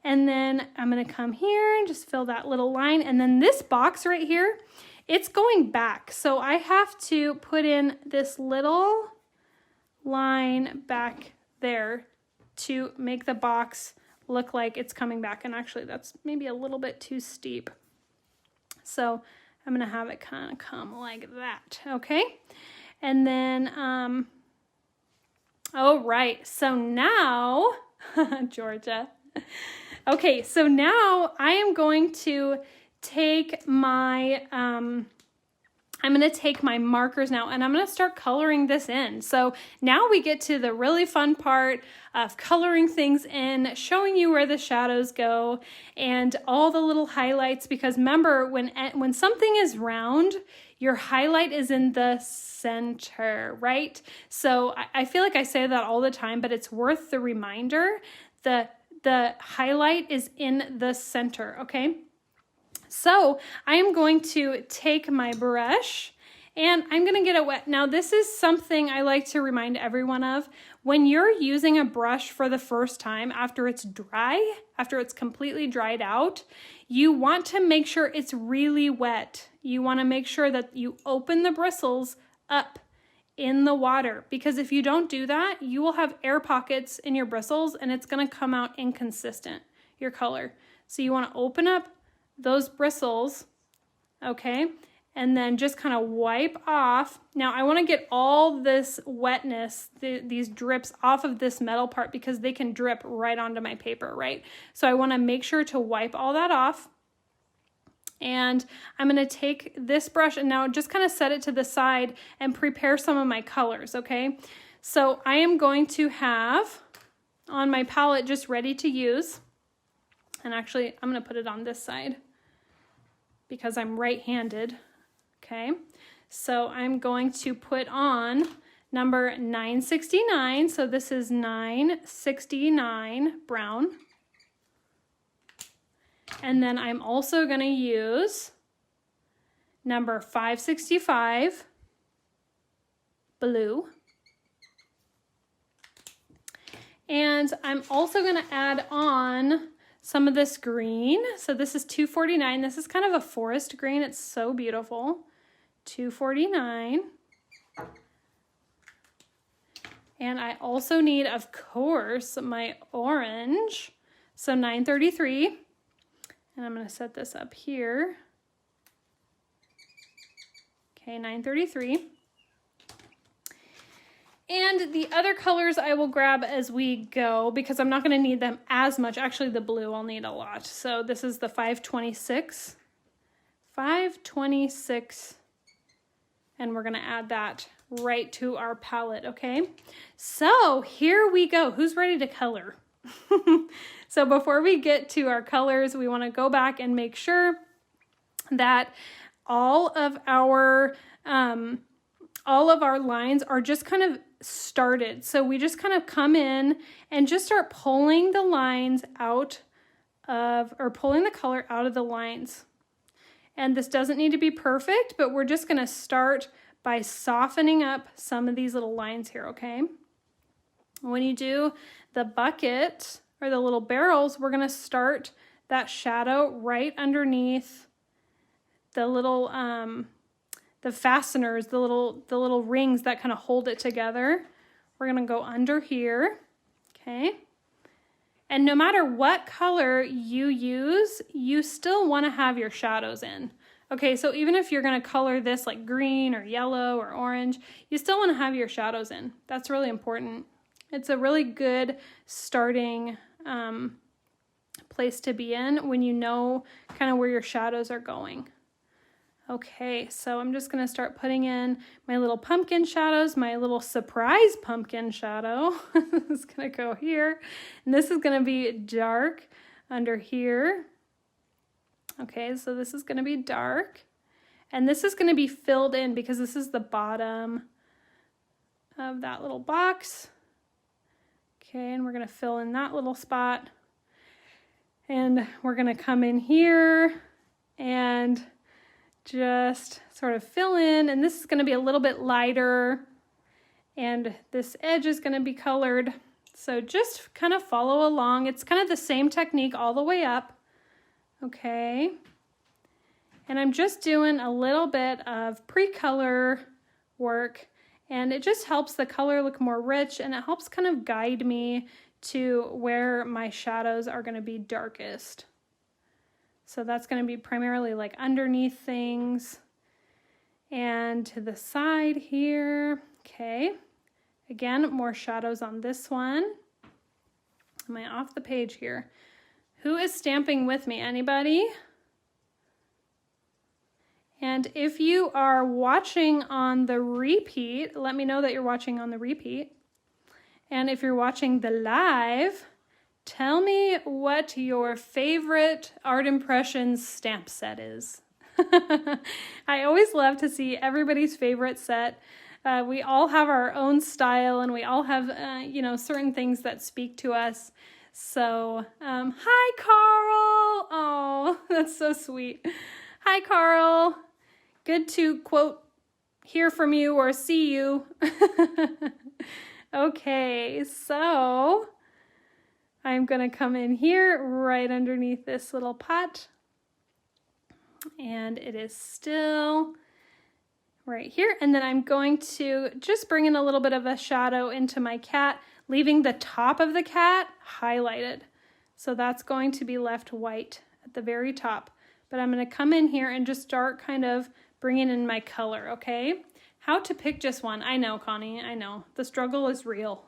Speaker 1: And then I'm going to come here and just fill that little line. And then this box right here, it's going back. So I have to put in this little line back there to make the box look like it's coming back. And actually that's maybe a little bit too steep. So I'm going to have it kind of come like that. Okay. And then, oh, right. So now, Georgia. Okay, so now I am going to take my I'm going to take my markers now and I'm going to start coloring this in. So now we get to the really fun part of coloring things in, showing you where the shadows go and all the little highlights, because remember, when something is round, your highlight is in the center, right? So I feel like I say that all the time, but it's worth the reminder. The highlight is in the center, okay? So I am going to take my brush and I'm going to get it wet. Now this is something I like to remind everyone of. When you're using a brush for the first time after it's dry, after it's completely dried out, you want to make sure it's really wet. You want to make sure that you open the bristles up in the water, because if you don't do that, you will have air pockets in your bristles and it's going to come out inconsistent, your color. So you want to open up those bristles, okay, and then just kind of wipe off. Now I want to get all this wetness, these drips off of this metal part, because they can drip right onto my paper, right? So I want to make sure to wipe all that off. And I'm going to take this brush and now just kind of set it to the side and prepare some of my colors, okay? So I am going to have on my palette just ready to use, and actually I'm going to put it on this side because I'm right-handed, okay? So I'm going to put on number 969, so this is 969 brown. And then I'm also going to use number 565 blue. And I'm also going to add on some of this green. So this is 249. This is kind of a forest green. It's so beautiful. 249. And I also need, of course, my orange. So 933. And I'm going to set this up here. Okay, 933. And the other colors I will grab as we go, because I'm not going to need them as much. Actually, the blue I'll need a lot. So this is the 526. 526. And we're going to add that right to our palette, okay? So here we go. Who's ready to color? So before we get to our colors, we want to go back and make sure that all of our lines are just kind of started. So we just kind of come in and just start pulling the lines out of, or pulling the color out of the lines. And this doesn't need to be perfect, but we're just going to start by softening up some of these little lines here, okay? When you do the bucket or the little barrels, we're going to start that shadow right underneath the little the fasteners, the little rings that kind of hold it together. We're going to go under here, okay? And no matter what color you use, you still want to have your shadows in. Okay, so even if you're going to color this like green or yellow or orange, you still want to have your shadows in. That's really important. It's a really good starting place to be in when you know kind of where your shadows are going. Okay, so I'm just going to start putting in my little pumpkin shadows, my little surprise pumpkin shadow. It's going to go here. And this is going to be dark under here. Okay, so this is going to be dark. And this is going to be filled in because this is the bottom of that little box. Okay, and we're going to fill in that little spot. And we're going to come in here and just sort of fill in, and this is going to be a little bit lighter, and this edge is going to be colored. So just kind of follow along. It's kind of the same technique all the way up. Okay. And I'm just doing a little bit of pre-color work, and it just helps the color look more rich, and it helps kind of guide me to where my shadows are going to be darkest. So that's going to be primarily like underneath things and to the side here. Okay. Again, more shadows on this one. Am I off the page here? Who is stamping with me? Anybody? And if you are watching on the repeat, let me know that you're watching on the repeat. And if you're watching the live, tell me what your favorite Art Impressions stamp set is. I always love to see everybody's favorite set. We all have our own style, and we all have, you know, certain things that speak to us. So, hi, Carl. Oh, that's so sweet. Hi, Carl. Good to, quote, hear from you or see you. Okay, so I'm going to come in here right underneath this little pot. And it is still right here. And then I'm going to just bring in a little bit of a shadow into my cat, leaving the top of the cat highlighted. So that's going to be left white at the very top. But I'm going to come in here and just start kind of bringing in my color, okay? How to pick just one. I know, Connie, I know. The struggle is real.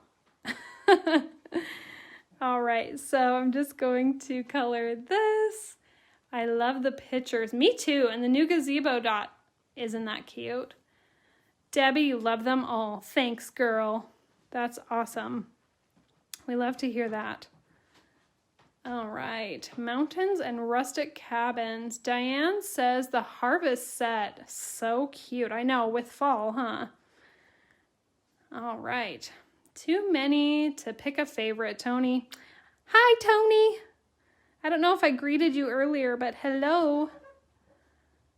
Speaker 1: All right, so I'm just going to color this. I love the pictures. Me too, and the new gazebo dot. Isn't that cute? Debbie, you love them all. Thanks, girl. That's awesome. We love to hear that. All right, mountains and rustic cabins. Diane says the harvest set. So cute. I know, with fall, huh? All right. Too many to pick a favorite, Tony. Hi, Tony. I don't know if I greeted you earlier, but hello.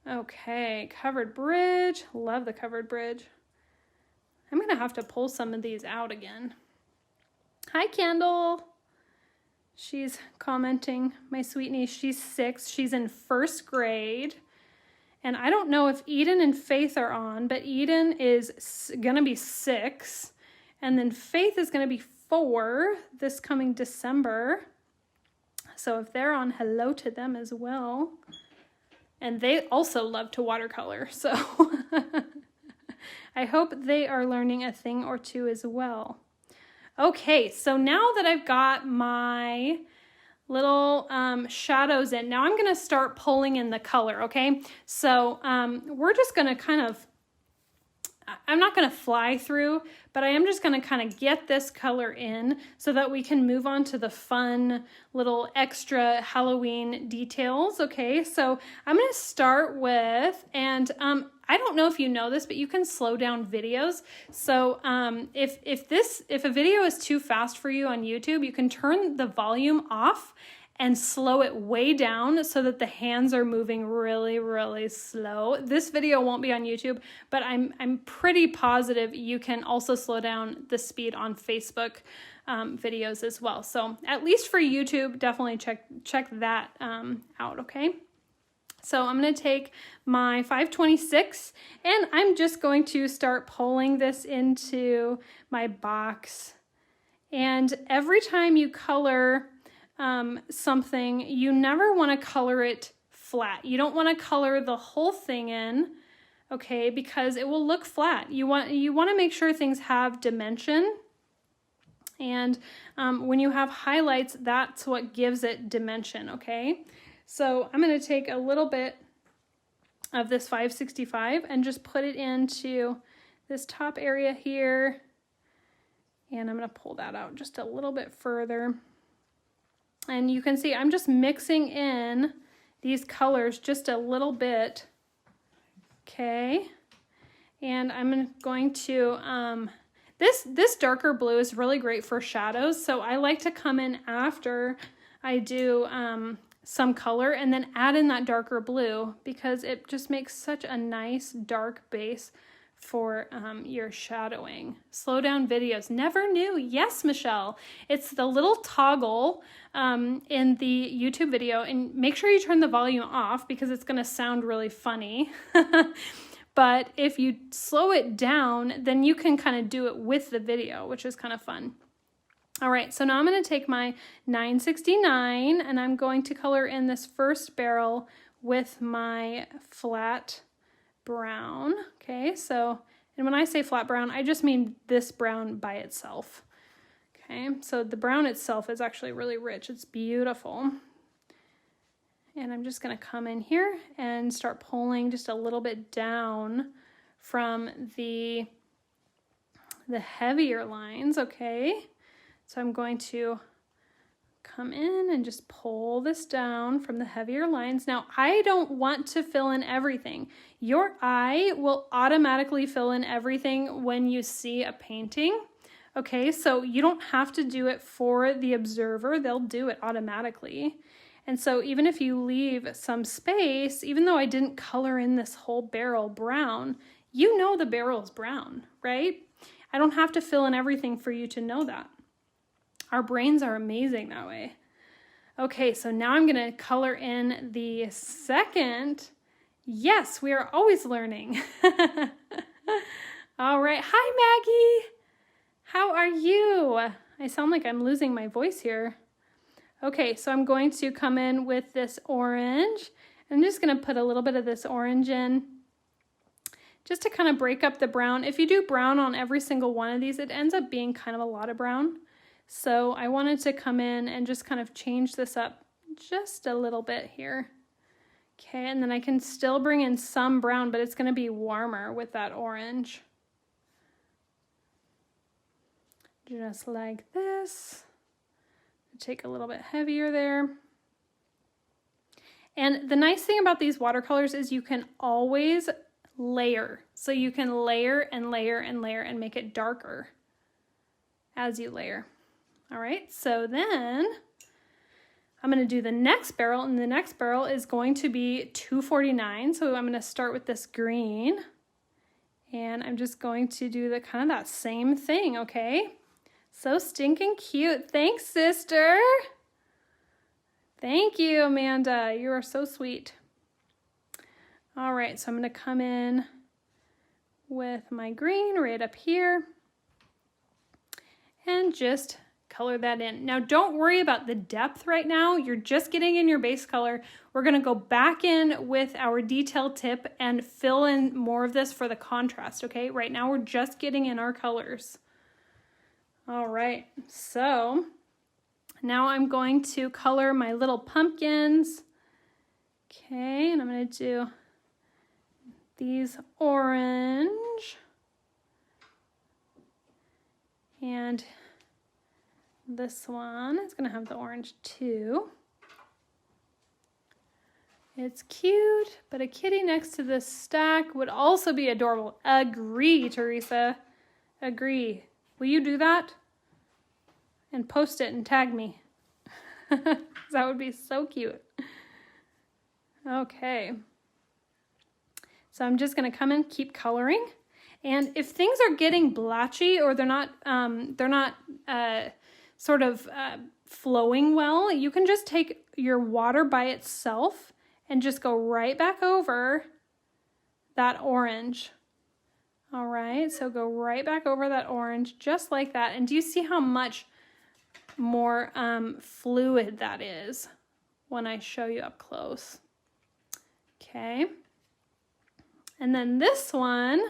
Speaker 1: Okay, covered bridge. Love the covered bridge. I'm going to have to pull some of these out again. Hi, Kendall. She's commenting, my sweet niece, she's 6. She's in 1st grade. And I don't know if Eden and Faith are on, but Eden is going to be 6. And then Faith is going to be 4 this coming December. So if they're on, hello to them as well. And they also love to watercolor. So I hope they are learning a thing or two as well. Okay, so now that I've got my little shadows in, now I'm going to start pulling in the color, okay? So we're just going to kind of, I'm not going to fly through, but I am just going to kind of get this color in so that we can move on to the fun little extra Halloween details, okay? So I'm going to start with, and I don't know if you know this, but you can slow down videos. So if a video is too fast for you on YouTube, you can turn the volume off and slow it way down so that the hands are moving really, really slow. This video won't be on YouTube, but I'm pretty positive you can also slow down the speed on Facebook videos as well. So at least for YouTube, definitely check that out, okay? So I'm going to take my 526 and I'm just going to start pulling this into my box. And every time you color something, you never want to color it flat. You don't want to color the whole thing in, okay, because it will look flat. You want to make sure things have dimension. And when you have highlights, that's what gives it dimension, okay? So I'm going to take a little bit of this 565 and just put it into this top area here. And I'm going to pull that out just a little bit further. And you can see I'm just mixing in these colors just a little bit. Okay. And I'm going to, this darker blue is really great for shadows. So I like to come in after I do some color and then add in that darker blue because it just makes such a nice dark base for your shadowing. Slow down videos. Never knew. Yes, Michelle. It's the little toggle in the YouTube video, and make sure you turn the volume off because it's going to sound really funny. But if you slow it down, then you can kind of do it with the video, which is kind of fun. All right, so now I'm going to take my 969 and I'm going to color in this first barrel with my flat brown. Okay, so, and when I say flat brown, I just mean this brown by itself. Okay, so the brown itself is actually really rich. It's beautiful. And I'm just gonna come in here and start pulling just a little bit down from the heavier lines, okay? So I'm going to come in and just pull this down from the heavier lines. Now, I don't want to fill in everything. Your eye will automatically fill in everything when you see a painting, okay? So you don't have to do it for the observer. They'll do it automatically. And so even if you leave some space, even though I didn't color in this whole barrel brown, you know the barrel's brown, right? I don't have to fill in everything for you to know that. Our brains are amazing that way. Okay, so now I'm gonna color in the second. Yes, we are always learning. All right, hi Maggie. How are you? I sound like I'm losing my voice here. Okay, so I'm going to come in with this orange. I'm just gonna put a little bit of this orange in just to kind of break up the brown. If you do brown on every single one of these, it ends up being kind of a lot of brown. So I wanted to come in and just kind of change this up just a little bit here. Okay, and then I can still bring in some brown, but it's gonna be warmer with that orange. Just like this. Take a little bit heavier there. And the nice thing about these watercolors is you can always layer. So you can layer and layer and layer and make it darker as you layer. All right, so then I'm gonna do the next barrel, and the next barrel is going to be 249. So I'm gonna start with this green, and I'm just going to do the kind of that same thing, okay? So stinking cute. Thanks, sister. Thank you, Amanda. You are so sweet. All right, so I'm gonna come in with my green right up here and just color that in. Now, don't worry about the depth right now. You're just getting in your base color. We're gonna go back in with our detail tip and fill in more of this for the contrast, okay? Right now, we're just getting in our colors. All right, so now I'm going to color my little pumpkins. Okay, and I'm gonna do these orange. And this one is gonna have the orange too. It's cute, but a kitty next to this stack would also be adorable. Agree, Teresa, agree. Will you do that? And post it and tag me. That would be so cute. Okay. So I'm just gonna come and keep coloring. And if things are getting blotchy or they're not flowing well, you can just take your water by itself and just go right back over that orange. All right, so go right back over that orange just like that. And do you see how much more fluid that is when I show you up close? Okay. And then this one,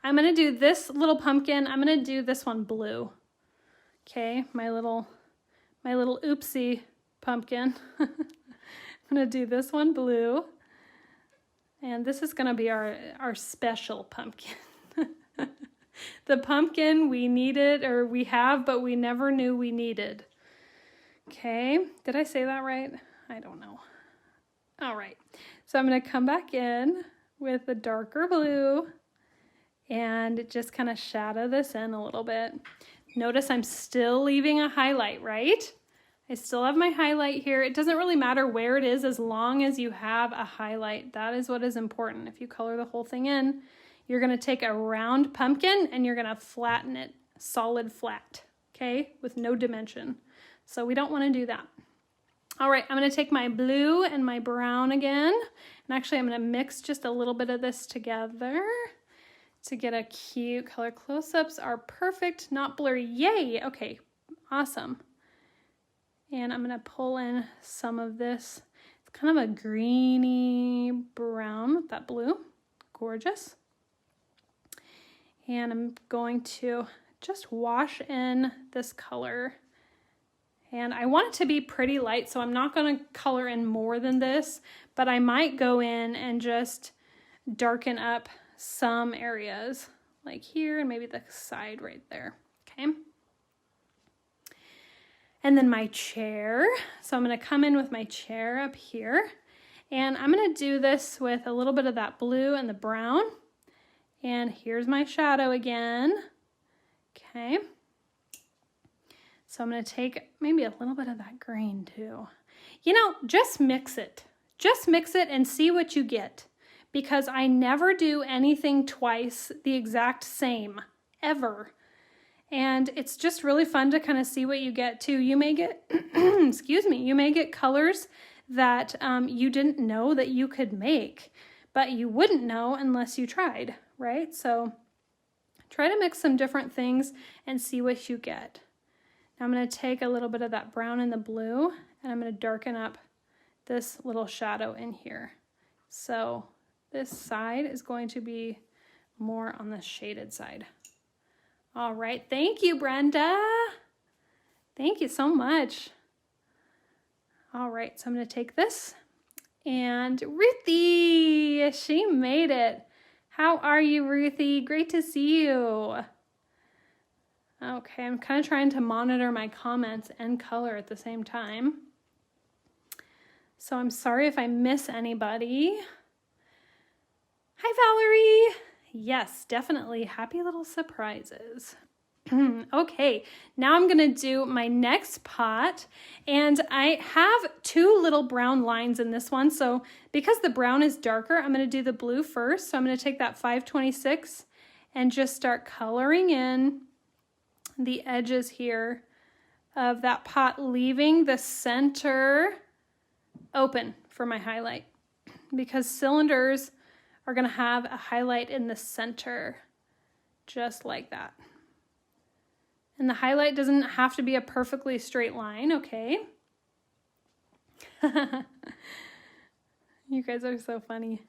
Speaker 1: I'm gonna do this little pumpkin. I'm gonna do this one blue. Okay, my little oopsie pumpkin. I'm gonna do this one blue. And this is gonna be our special pumpkin. The pumpkin we needed, or we have, but we never knew we needed. Okay, did I say that right? I don't know. All right, so I'm gonna come back in with the darker blue and just kind of shadow this in a little bit. Notice I'm still leaving a highlight, right? I still have my highlight here. It doesn't really matter where it is as long as you have a highlight. That is what is important. If you color the whole thing in, you're gonna take a round pumpkin and you're gonna flatten it solid flat, okay? With no dimension. So we don't wanna do that. All right, I'm gonna take my blue and my brown again. And actually I'm gonna mix just a little bit of this together to get a cute color. Close-ups are perfect, not blurry. Yay, okay, awesome. And I'm gonna pull in some of this. It's kind of a greeny brown with that blue, gorgeous. And I'm going to just wash in this color And I want it to be pretty light, so I'm not going to color in more than this, but I might go in and just darken up some areas, like here and maybe the side right there, okay? And then my chair. So I'm going to come in with my chair up here, and I'm going to do this with a little bit of that blue and the brown. And here's my shadow again, okay? So I'm going to take maybe a little bit of that green too. You know, just mix it. Just mix it and see what you get. Because I never do anything twice the exact same, ever. And it's just really fun to kind of see what you get too. You may get, excuse me, you may get colors that you didn't know that you could make, but you wouldn't know unless you tried, right? So try to mix some different things and see what you get. Now I'm going to take a little bit of that brown and the blue, and I'm going to darken up this little shadow in here. So this side is going to be more on the shaded side. All right, thank you, Brenda. Thank you so much. All right, so I'm going to take this, and Ruthie, she made it. How are you, Ruthie? Great to see you. Okay, I'm kind of trying to monitor my comments and color at the same time. So I'm sorry if I miss anybody. Hi, Valerie. Yes, definitely. Happy little surprises. Okay, now I'm going to do my next pot, and I have two little brown lines in this one. So because the brown is darker, I'm going to do the blue first. So I'm going to take that 526 and just start coloring in the edges here of that pot, leaving the center open for my highlight, because cylinders are going to have a highlight in the center, just like that. And the highlight doesn't have to be a perfectly straight line, okay? You guys are so funny.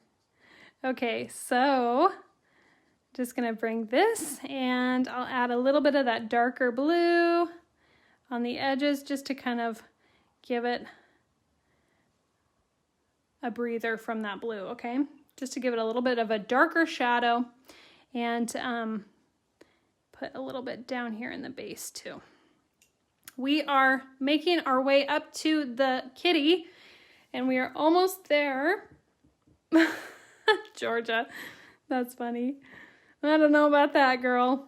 Speaker 1: Okay, so just going to bring this, and I'll add a little bit of that darker blue on the edges just to kind of give it a breather from that blue, okay? Just to give it a little bit of a darker shadow, and put a little bit down here in the base too. We are making our way up to the kitty, and we are almost there. Georgia, that's funny. I don't know about that, girl.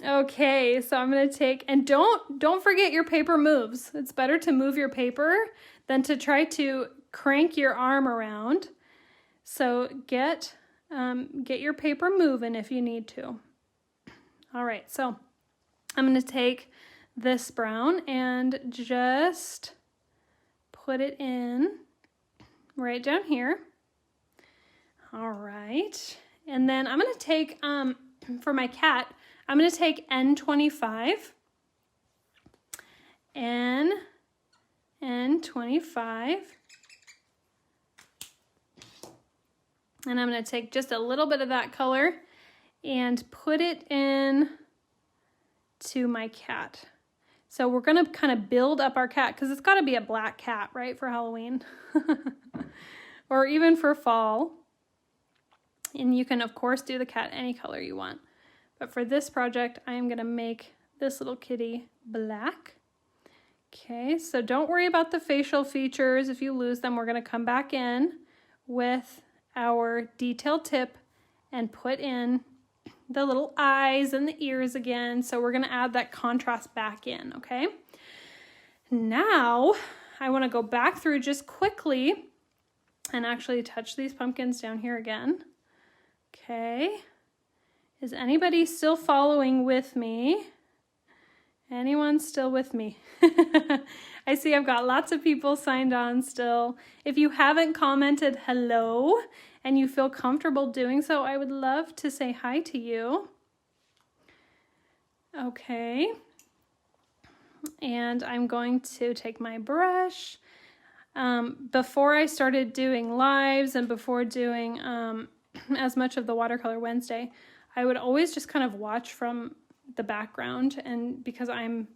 Speaker 1: Okay, so I'm gonna take, and don't forget your paper moves. It's better to move your paper than to try to crank your arm around. So get your paper moving if you need to. All right, so I'm gonna take this brown and just put it in right down here. All right. And then I'm going to take, for my cat, I'm going to take N25, N25, and I'm going to take just a little bit of that color and put it in to my cat. So we're going to kind of build up our cat, because it's got to be a black cat, right, for Halloween, or even for fall. And you can, of course, do the cat any color you want. But for this project, I am going to make this little kitty black. Okay, so don't worry about the facial features. If you lose them, we're going to come back in with our detail tip and put in the little eyes and the ears again. So we're going to add that contrast back in, okay? Now, I want to go back through just quickly and actually touch these pumpkins down here again. Okay, is anybody still following with me? Anyone still with me? I see I've got lots of people signed on still. If you haven't commented hello and you feel comfortable doing so, I would love to say hi to you. Okay, and I'm going to take my brush. Before I started doing lives and before doing as much of the Watercolor Wednesday, I would always just kind of watch from the background, and because I'm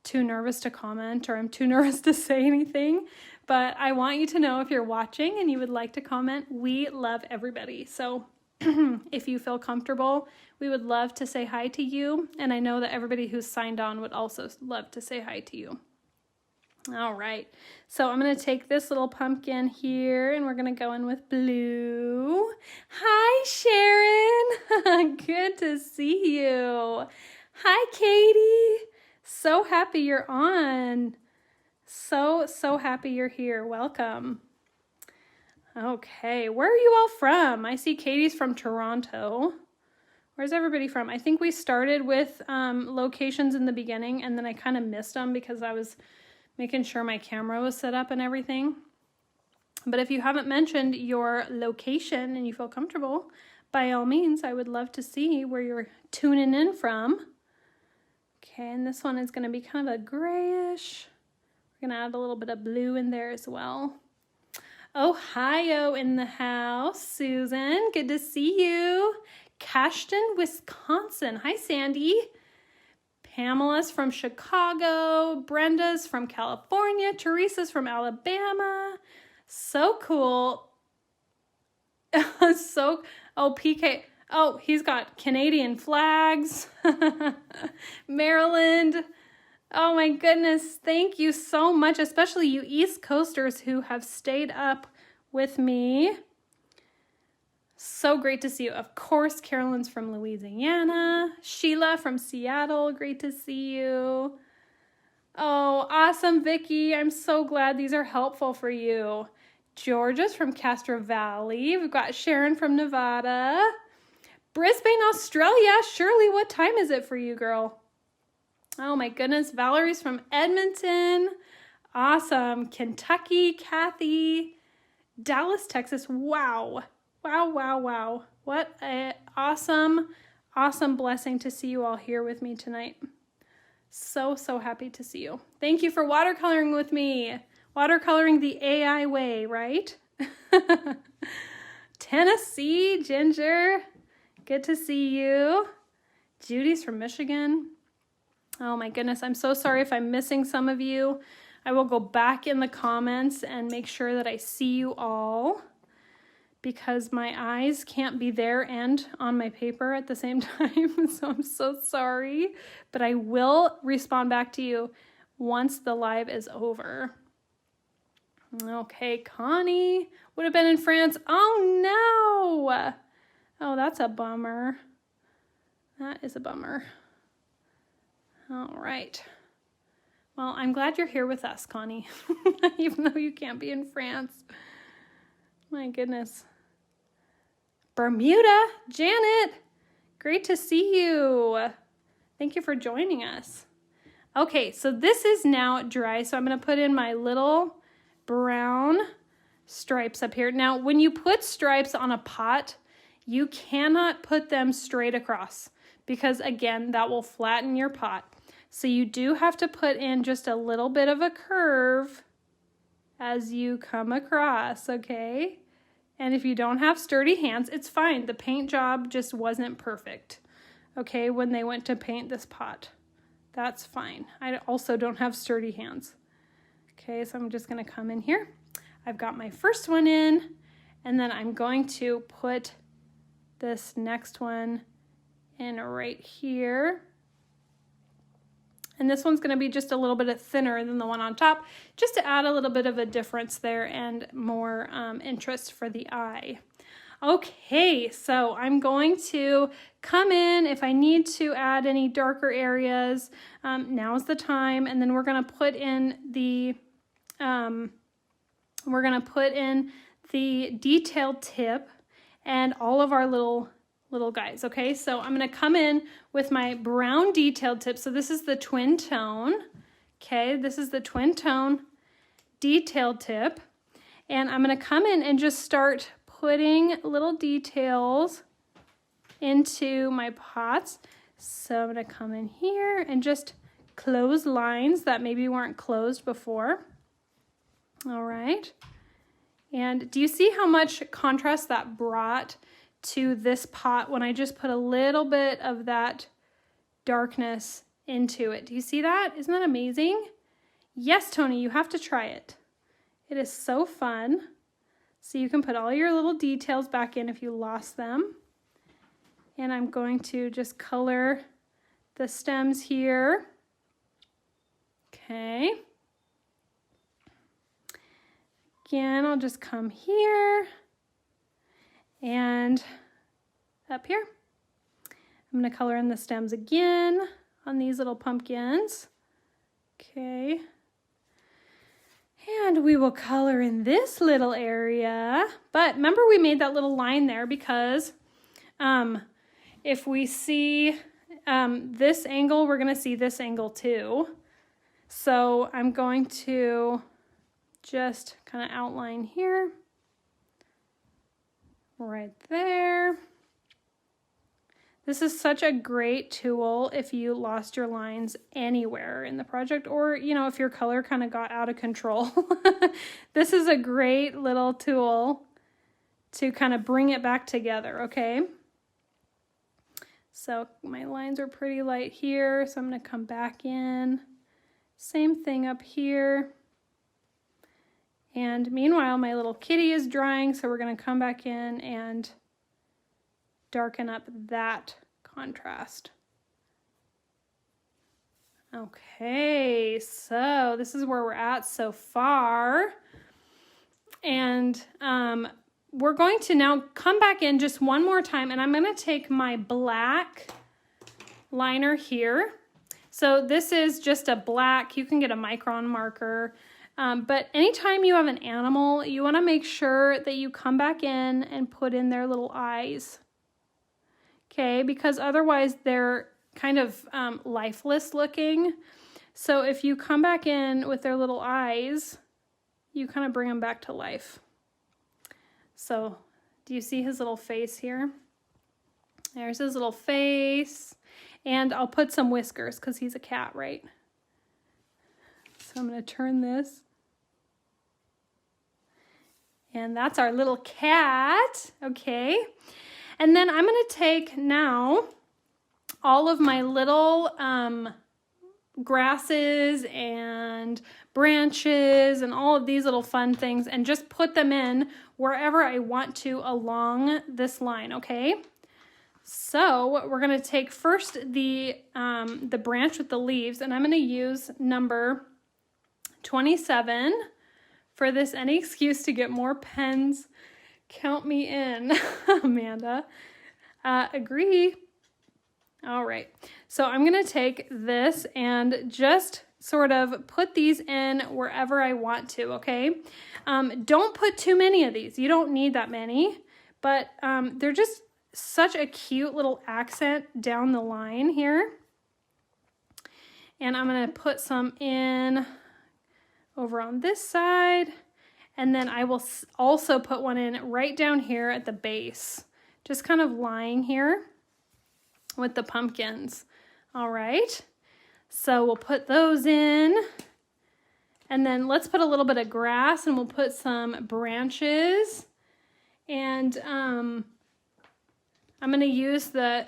Speaker 1: too nervous to comment, or I'm too nervous to say anything. But I want you to know, if you're watching and you would like to comment, we love everybody. So if you feel comfortable, we would love to say hi to you. And I know that everybody who's signed on would also love to say hi to you. All right, so I'm going to take this little pumpkin here and we're going to go in with blue. Hi, Sharon. Good to see you. Hi, Katie. So happy you're on. So happy you're here. Welcome. Okay, where are you all from? I see Katie's from Toronto. Where's everybody from? I think we started with locations in the beginning, and then I kind of missed them because I was making sure my camera was set up and everything. But if you haven't mentioned your location and you feel comfortable, by all means, I would love to see where you're tuning in from. Okay, and this one is going to be kind of a grayish. We're going to add a little bit of blue in there as well. Ohio in the house. Susan, good to see you. Cashton, Wisconsin. Hi, Sandy. Pamela's from Chicago. Brenda's from California. Teresa's from Alabama. So cool. PK. Oh, he's got Canadian flags. Maryland. Oh my goodness. Thank you so much, especially you East Coasters who have stayed up with me. So great to see you. Of course, Carolyn's from Louisiana. Sheila from Seattle. Great to see you. Oh, awesome, Vicky. I'm so glad these are helpful for you. Georgia's from Castro Valley. We've got Sharon from Nevada. Brisbane, Australia. Shirley, what time is it for you, girl? Oh my goodness. Valerie's from Edmonton. Awesome. Kentucky, Kathy. Dallas, Texas. Wow. Wow. What an awesome blessing to see you all here with me tonight. So happy to see you. Thank you for watercoloring with me. Watercoloring the AI way, right? Tennessee, Ginger. Good to see you. Judy's from Michigan. Oh my goodness, I'm so sorry if I'm missing some of you. I will go back in the comments and make sure that I see you all, because my eyes can't be there and on my paper at the same time. So I'm so sorry, but I will respond back to you once the live is over. Okay, Connie would have been in France. Oh no. Oh, that's a bummer. That is a bummer. All right. Well, I'm glad you're here with us, Connie, even though you can't be in France. My goodness. Bermuda, Janet, great to see you. Thank you for joining us. Okay, so this is now dry, so I'm going to put in my little brown stripes up here. Now, when you put stripes on a pot, you cannot put them straight across because, again, that will flatten your pot. So you do have to put in just a little bit of a curve as you come across, okay? And if you don't have sturdy hands, it's fine. The paint job just wasn't perfect, okay, when they went to paint this pot. That's fine. I also don't have sturdy hands. Okay, so I'm just going to come in here. I've got my first one in, and then I'm going to put this next one in right here. And this one's going to be just a little bit thinner than the one on top, just to add a little bit of a difference there and more interest for the eye. Okay, so I'm going to come in. If I need to add any darker areas, now's the time. And then we're going to put in the detailed tip and all of our little guys, okay? So I'm going to come in with my brown detailed tip. So this is the twin tone, okay? This is the twin tone detailed tip. And I'm going to come in and just start putting little details into my pots. So I'm going to come in here and just close lines that maybe weren't closed before. All right. And do you see how much contrast that brought to this pot when I just put a little bit of that darkness into it. Do you see that? Isn't that amazing? Yes, Tony, you have to try it. It is so fun. So you can put all your little details back in if you lost them. And I'm going to just color the stems here. Okay. Again, I'll just come here and up here. I'm going to color in the stems again on these little pumpkins. Okay. And we will color in this little area. But remember we made that little line there because if we see this angle, we're going to see this angle too. So I'm going to just kind of outline here, right there. This is such a great tool if you lost your lines anywhere in the project, or, you know, if your color kind of got out of control. This is a great little tool to kind of bring it back together, okay? So my lines are pretty light here, so I'm going to come back in. Same thing up here. And meanwhile, my little kitty is drying, so we're going to come back in and darken up that contrast. Okay, so this is where we're at so far. And we're going to now come back in just one more time, and I'm going to take my black liner here. So this is just a black, you can get a micron marker. But anytime you have an animal, you want to make sure that you come back in and put in their little eyes. Okay, because otherwise they're kind of lifeless looking. So if you come back in with their little eyes, you kind of bring them back to life. So do you see his little face here? There's his little face. And I'll put some whiskers because he's a cat, right? So I'm going to turn this. And that's our little cat, okay? And then I'm going to take now all of my little grasses and branches and all of these little fun things and just put them in wherever I want to along this line, okay? So we're going to take first the branch with the leaves, and I'm going to use number 27 for this. Any excuse to get more pens, count me in, Amanda. Agree. All right. So I'm going to take this and just sort of put these in wherever I want to, okay? Don't put too many of these. You don't need that many, but they're just such a cute little accent down the line here. And I'm going to put some in over on this side. And then I will also put one in right down here at the base, just kind of lying here with the pumpkins. All right. So we'll put those in. And then let's put a little bit of grass, and we'll put some branches. And I'm going to use the,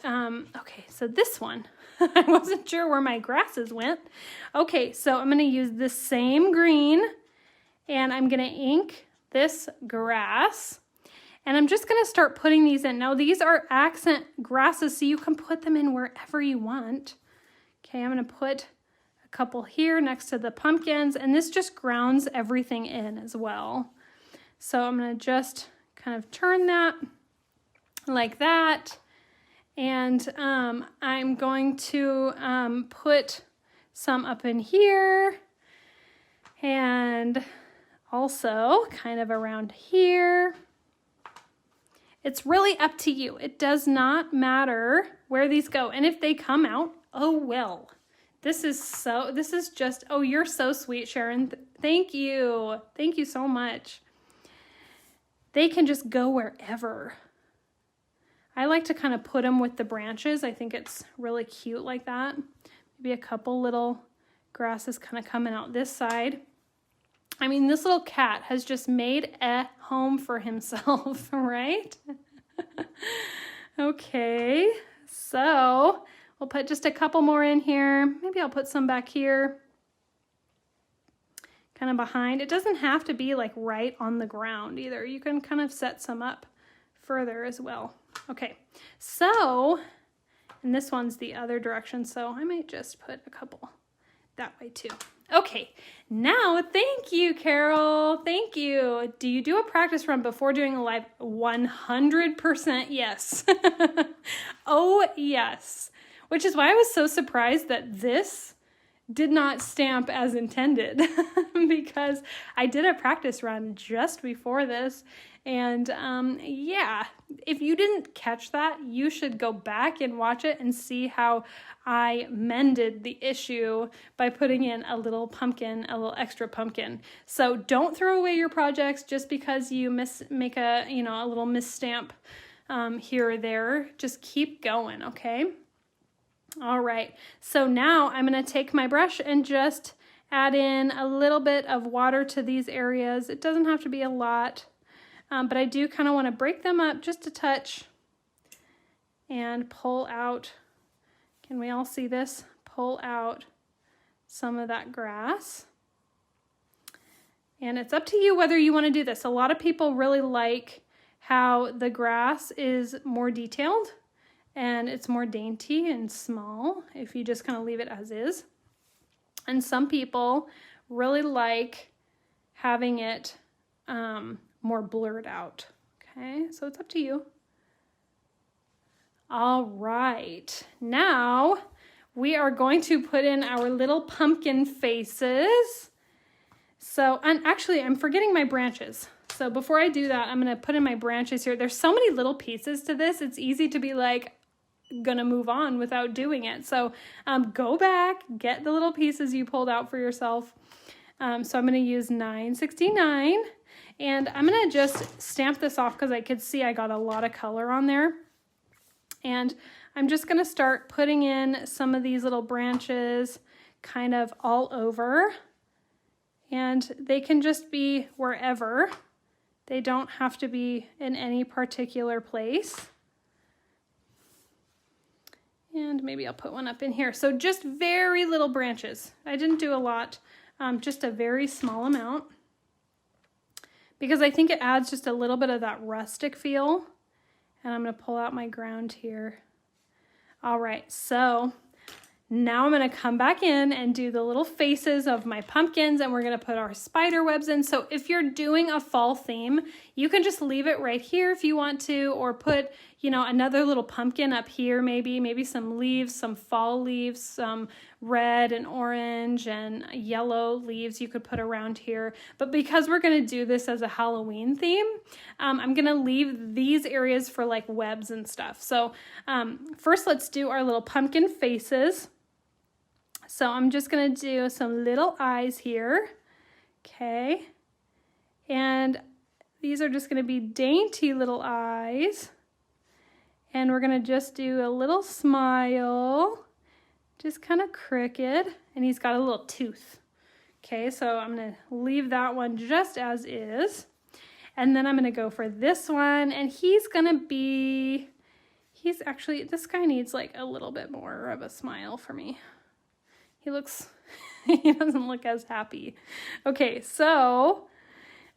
Speaker 1: okay, so this one, I wasn't sure where my grasses went. Okay, so I'm going to use this same green, and I'm going to ink this grass, and I'm just going to start putting these in. Now, these are accent grasses, so you can put them in wherever you want. Okay, I'm going to put a couple here next to the pumpkins, and this just grounds everything in as well. So I'm going to just kind of turn that like that, and I'm going to put some up in here, and also kind of around here. It's really up to you. It does not matter where these go, and if they come out, oh well. This is just, oh, you're so sweet, Sharon. Thank you so much. They can just go wherever. I like to kind of put them with the branches. I think it's really cute like that. Maybe a couple little grasses kind of coming out this side. I mean, this little cat has just made a home for himself, right? Okay, so We'll put just a couple more in here. Maybe I'll put some back here, kind of behind. It doesn't have to be like right on the ground either. You can kind of set some up further as well. Okay, so, and this one's the other direction, so I might just put a couple that way too. Okay, now, thank you, Carol. Thank you. Do you do a practice run before doing a live? 100% yes. Oh, yes. Which is why I was so surprised that this did not stamp as intended because I did a practice run just before this. And yeah, if you didn't catch that, you should go back and watch it and see how I mended the issue by putting in a little pumpkin, a little extra pumpkin. So don't throw away your projects just because you make a, you know, a little misstamp here or there. Just keep going, okay? All right, so now I'm gonna take my brush and just add in a little bit of water to these areas. It doesn't have to be a lot, but I do kind of want to break them up just a touch and pull out, can we all see this? Pull out some of that grass. And it's up to you whether you want to do this. A lot of people really like how the grass is more detailed and it's more dainty and small if you just kind of leave it as is. And some people really like having it more blurred out. Okay, so it's up to you. All right, now we are going to put in our little pumpkin faces. So, and actually I'm forgetting my branches. So before I do that, I'm gonna put in my branches here. There's so many little pieces to this. It's easy to be like, gonna move on without doing it. So go back, get the little pieces you pulled out for yourself. So I'm gonna use 969 and I'm gonna just stamp this off because I could see I got a lot of color on there. And I'm just gonna start putting in some of these little branches kind of all over. And they can just be wherever. They don't have to be in any particular place. And maybe I'll put one up in here. So just very little branches. I didn't do a lot, just a very small amount. Because I think it adds just a little bit of that rustic feel. And I'm gonna pull out my ground here. All right, so now I'm gonna come back in and do the little faces of my pumpkins and we're gonna put our spider webs in. So if you're doing a fall theme, you can just leave it right here if you want to, or put, you know, another little pumpkin up here, maybe some leaves, some fall leaves, some red and orange and yellow leaves you could put around here. But because we're gonna do this as a Halloween theme, I'm gonna leave these areas for like webs and stuff. So first let's do our little pumpkin faces. So I'm just gonna do some little eyes here, okay? And these are just gonna be dainty little eyes. And we're gonna just do a little smile, just kind of crooked, and he's got a little tooth. Okay, so I'm gonna leave that one just as is. And then I'm gonna go for this one, and he's actually, this guy needs like a little bit more of a smile for me. He doesn't look as happy. Okay, so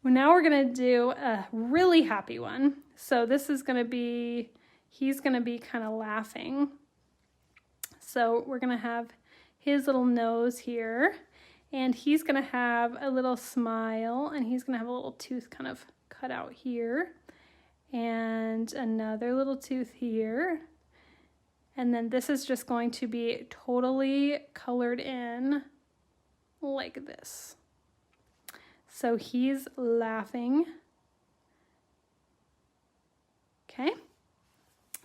Speaker 1: now we're gonna do a really happy one. So this is gonna be, he's gonna be kind of laughing. So we're gonna have his little nose here, and he's gonna have a little smile, and he's gonna have a little tooth kind of cut out here, and another little tooth here. And then this is just going to be totally colored in like this. So he's laughing. Okay.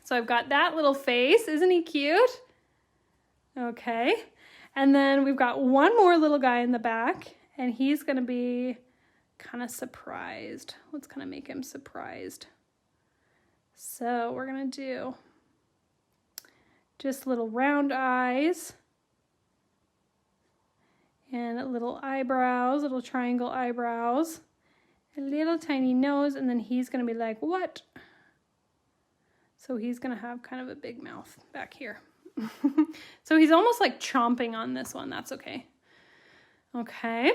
Speaker 1: So I've got that little face. Isn't he cute? Okay. And then we've got one more little guy in the back, and he's going to be kind of surprised. Let's kind of make him surprised. So we're going to do just little round eyes and little eyebrows, little triangle eyebrows, a little tiny nose, and then he's going to be like, what? So he's going to have kind of a big mouth back here. So he's almost like chomping on this one. That's okay. Okay.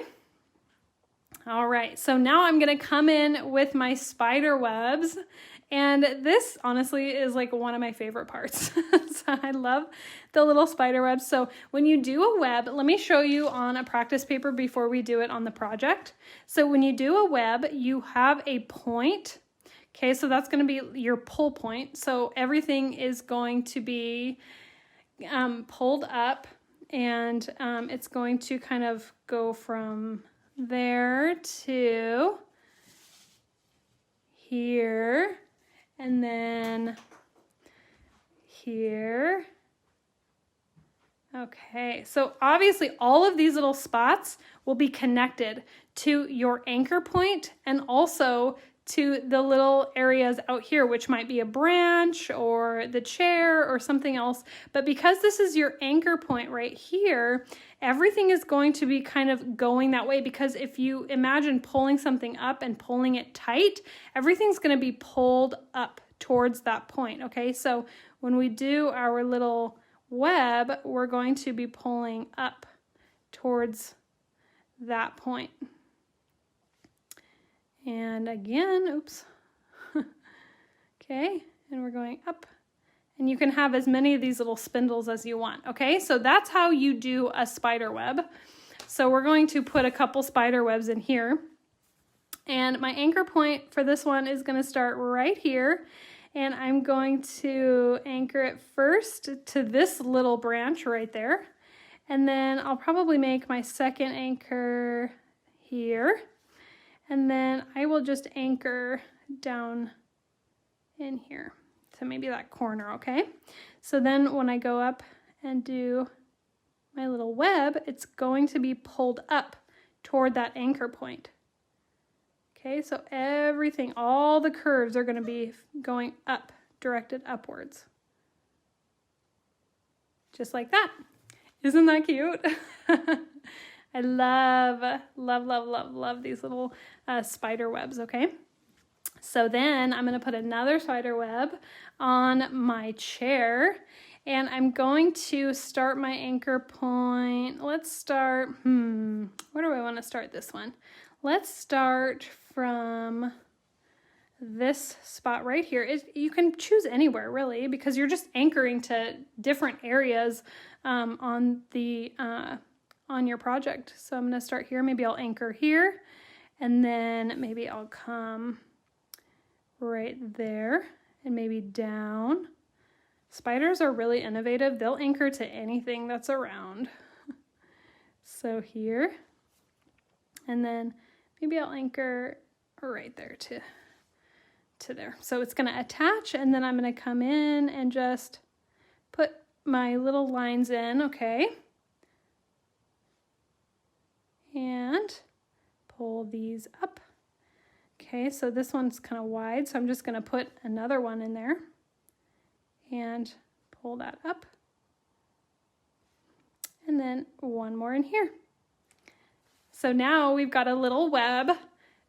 Speaker 1: All right. So now I'm going to come in with my spider webs. And this honestly is like one of my favorite parts. So I love the little spider webs. So when you do a web, let me show you on a practice paper before we do it on the project. So when you do a web, you have a point. Okay, so that's going to be your pull point. So everything is going to be pulled up, and it's going to kind of go from there to here, and then here. Okay, so obviously all of these little spots will be connected to your anchor point and also to the little areas out here, which might be a branch or the chair or something else. But because this is your anchor point right here, everything is going to be kind of going that way, because if you imagine pulling something up and pulling it tight, everything's going to be pulled up towards that point. Okay, so when we do our little web, we're going to be pulling up towards that point. And again, oops. Okay, and we're going up. And you can have as many of these little spindles as you want. Okay, so that's how you do a spider web. So we're going to put a couple spider webs in here. And my anchor point for this one is going to start right here. And I'm going to anchor it first to this little branch right there. And then I'll probably make my second anchor here. And then I will just anchor down in here to maybe that corner, okay? So then when I go up and do my little web, it's going to be pulled up toward that anchor point. Okay, so everything, all the curves are going to be going up, directed upwards. Just like that. Isn't that cute? I love these little spider webs, okay? So then I'm going to put another spider web on my chair, and I'm going to start my anchor point. Let's start, where do I want to start this one? Let's start from this spot right here. You can choose anywhere really, because you're just anchoring to different areas on your project. So I'm going to start here. Maybe I'll anchor here, and then maybe I'll come right there and maybe down. Spiders are really innovative. They'll anchor to anything that's around. So here, and then maybe I'll anchor right there to there. So it's going to attach, and then I'm going to come in and just put my little lines in, okay? And pull these up. Okay, so this one's kind of wide, so I'm just going to put another one in there and pull that up. And then one more in here. So now we've got a little web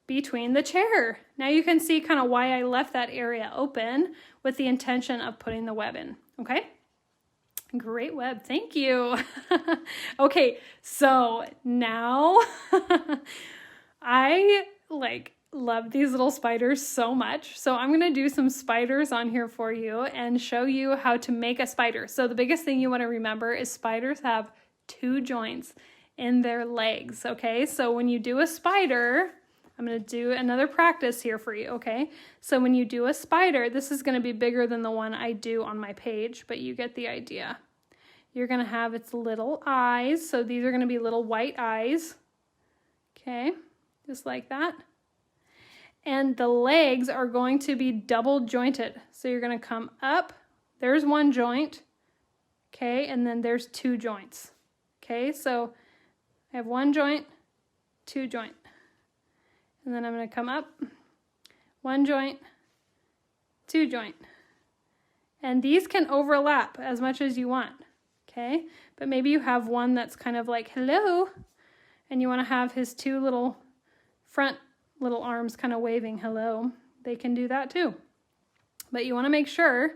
Speaker 1: between the chair. Now you can see kind of why I left that area open with the intention of putting the web in, okay? Great web, thank you. Okay, so now I love these little spiders so much. So I'm gonna do some spiders on here for you and show you how to make a spider. So the biggest thing you wanna remember is spiders have 2 joints in their legs, okay? So when you do a spider, I'm gonna do another practice here for you, okay? So when you do a spider, this is gonna be bigger than the one I do on my page, but you get the idea. You're gonna have its little eyes. So these are gonna be little white eyes, okay? Just like that. And the legs are going to be double jointed. So you're gonna come up, there's one joint, okay? And then there's 2 joints, okay? So I have 1 joint, 2 joint. And then I'm gonna come up, 1 joint, 2 joint. And these can overlap as much as you want, okay? But maybe you have one that's kind of like, hello, and you wanna have his 2 little front little arms kind of waving hello. They can do that too. But you wanna make sure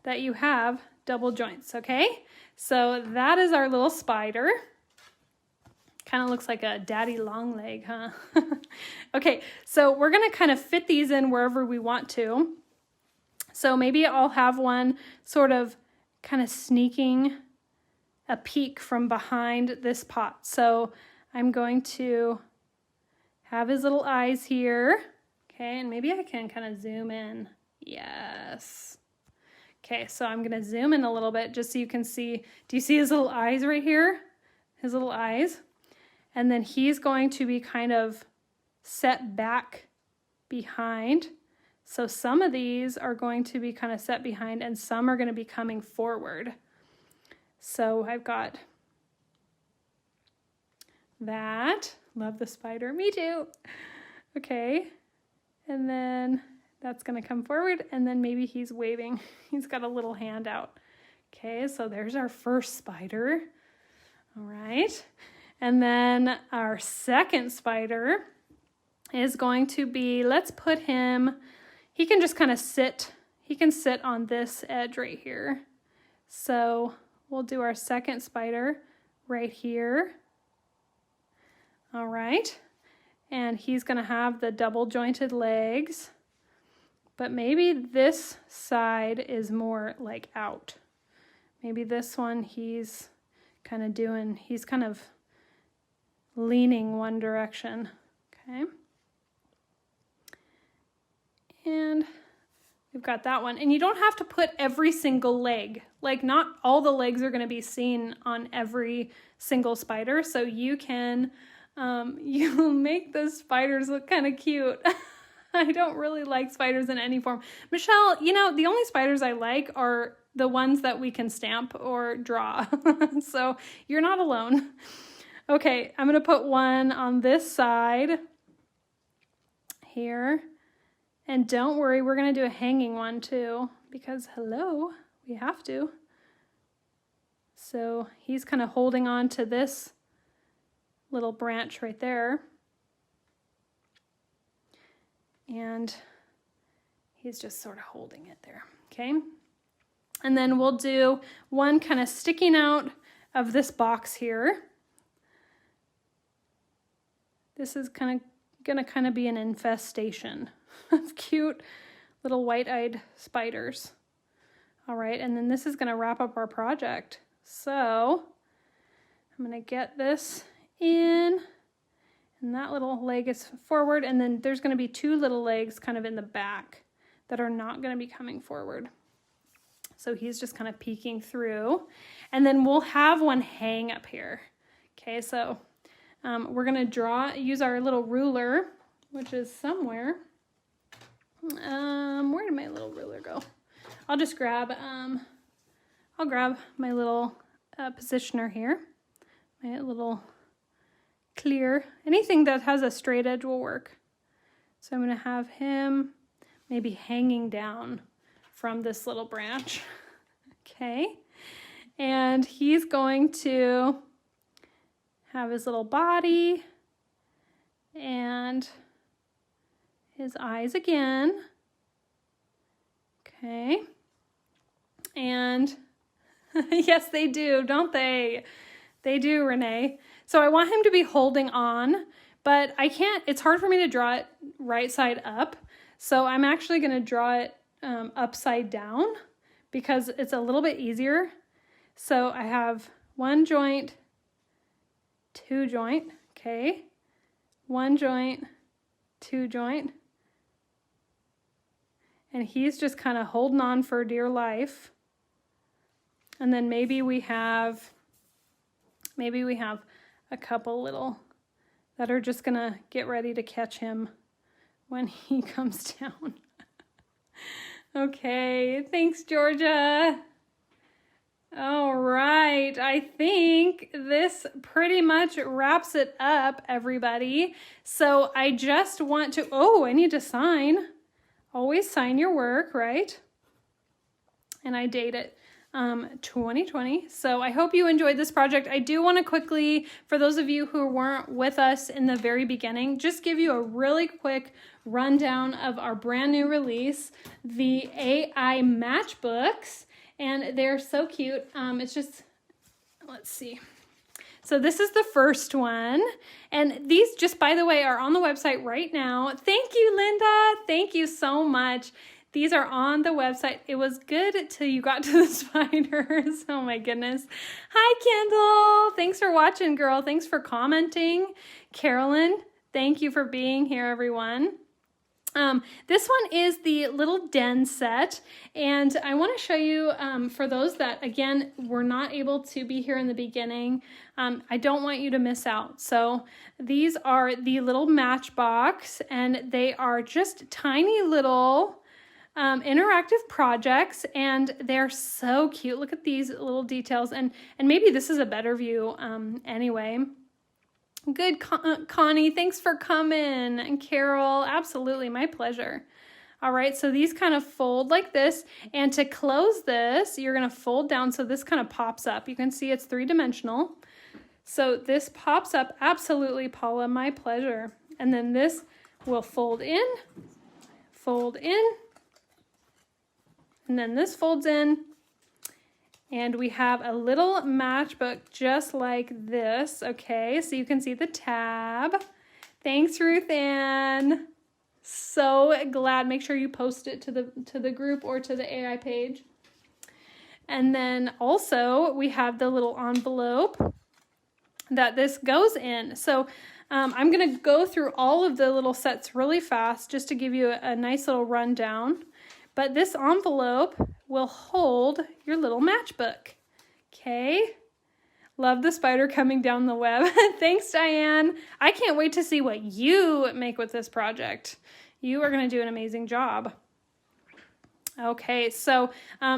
Speaker 1: that you have double joints, okay? So that is our little spider. Kind of looks like a daddy long leg, huh? Okay, so we're gonna kind of fit these in wherever we want to. So maybe I'll have one sort of kind of sneaking a peek from behind this pot. So I'm going to have his little eyes here. Okay, and maybe I can kind of zoom in. Yes. Okay, so I'm gonna zoom in a little bit just so you can see. Do you see his little eyes right here? His little eyes. And then he's going to be kind of set back behind. So some of these are going to be kind of set behind and some are going to be coming forward. So I've got that. Love the spider. Me too. Okay. And then that's going to come forward and then maybe he's waving. He's got a little hand out. Okay, so there's our first spider. All right. And then our second spider is going to be, let's put him, he can just kind of sit, he can sit on this edge right here. So we'll do our second spider right here. All right. And he's going to have the double jointed legs, but maybe this side is more like out. Maybe this one he's kind of doing, he's kind of leaning one direction, okay? And we've got that one. And you don't have to put every single leg. Like not all the legs are gonna be seen on every single spider. So you can, you make the spiders look kind of cute. I don't really like spiders in any form. Michelle, you know, the only spiders I like are the ones that we can stamp or draw. So you're not alone. Okay, I'm gonna put one on this side here. And don't worry, we're gonna do a hanging one too, because hello, we have to. So he's kind of holding on to this little branch right there. And he's just sort of holding it there, okay? And then we'll do one kind of sticking out of this box here. This is gonna kind of be an infestation of cute little white-eyed spiders. All right, and then this is gonna wrap up our project. So I'm gonna get this in, and that little leg is forward, and then there's gonna be two little legs kind of in the back that are not gonna be coming forward. So he's just kind of peeking through, and then we'll have one hang up here. Okay, so we're gonna use our little ruler, which is somewhere. Where did my little ruler go? I'll just grab, I'll grab my little positioner here. My little clear, anything that has a straight edge will work. So I'm gonna have him maybe hanging down from this little branch. Okay, and he's going to have his little body and his eyes again. Okay, and yes, they do, don't they? They do, Renee. So I want him to be holding on, but I can't, it's hard for me to draw it right side up. So I'm actually gonna draw it upside down because it's a little bit easier. So I have one joint, two joint, okay, one joint, two joint, and he's just kind of holding on for dear life. And then maybe we have a couple little that are just gonna get ready to catch him when he comes down. Okay, thanks, Georgia. All right, I think this pretty much wraps it up, everybody. So I just want to, I need to sign. Always sign your work, right? And I date it 2020. So I hope you enjoyed this project. I do want to quickly, for those of you who weren't with us in the very beginning, just give you a really quick rundown of our brand new release, the AI Matchbooks. and they're so cute. It's just, let's see. So this is the first one, and these just, by the way, are on the website right now. Thank you, Linda. Thank you so much. These are on the website. It was good till you got to the spiders. Oh my goodness. Hi, Kendall. Thanks for watching, girl. Thanks for commenting. Carolyn, thank you for being here, everyone. This one is the little den set, and I want to show you, for those that, again, were not able to be here in the beginning, I don't want you to miss out. So these are the little Matchbox, and they are just tiny little interactive projects, and they're so cute. Look at these little details, and maybe this is a better view anyway. Good, Connie, thanks for coming. And Carol, absolutely, my pleasure. All right, so these kind of fold like this, and to close this, you're gonna fold down so this kind of pops up. You can see it's 3-dimensional. So this pops up, absolutely, Paula, my pleasure. And then this will fold in, and then this folds in. And we have a little matchbook just like this, okay? So you can see the tab. Thanks, Ruth Ann. So glad. Make sure you post it to the group or to the AI page. And then also we have the little envelope that this goes in. So I'm gonna go through all of the little sets really fast just to give you a nice little rundown. But this envelope will hold your little matchbook. Okay. Love the spider coming down the web. Thanks, Diane. I can't wait to see what you make with this project. You are going to do an amazing job. Okay, so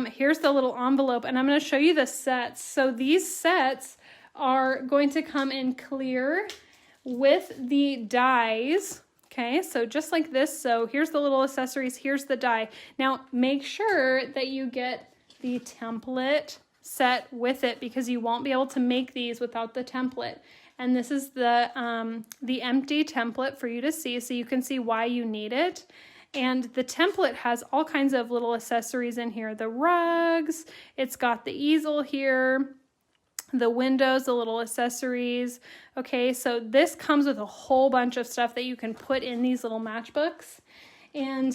Speaker 1: here's the little envelope, and I'm going to show you the sets. So these sets are going to come in clear with the dies. Okay, so just like this. So here's the little accessories, here's the die. Now make sure that you get the template set with it, because you won't be able to make these without the template. And this is the empty template for you to see, so you can see why you need it. And the template has all kinds of little accessories in here. The rugs, it's got the easel here, the windows, the little accessories. Okay, so this comes with a whole bunch of stuff that you can put in these little matchbooks. And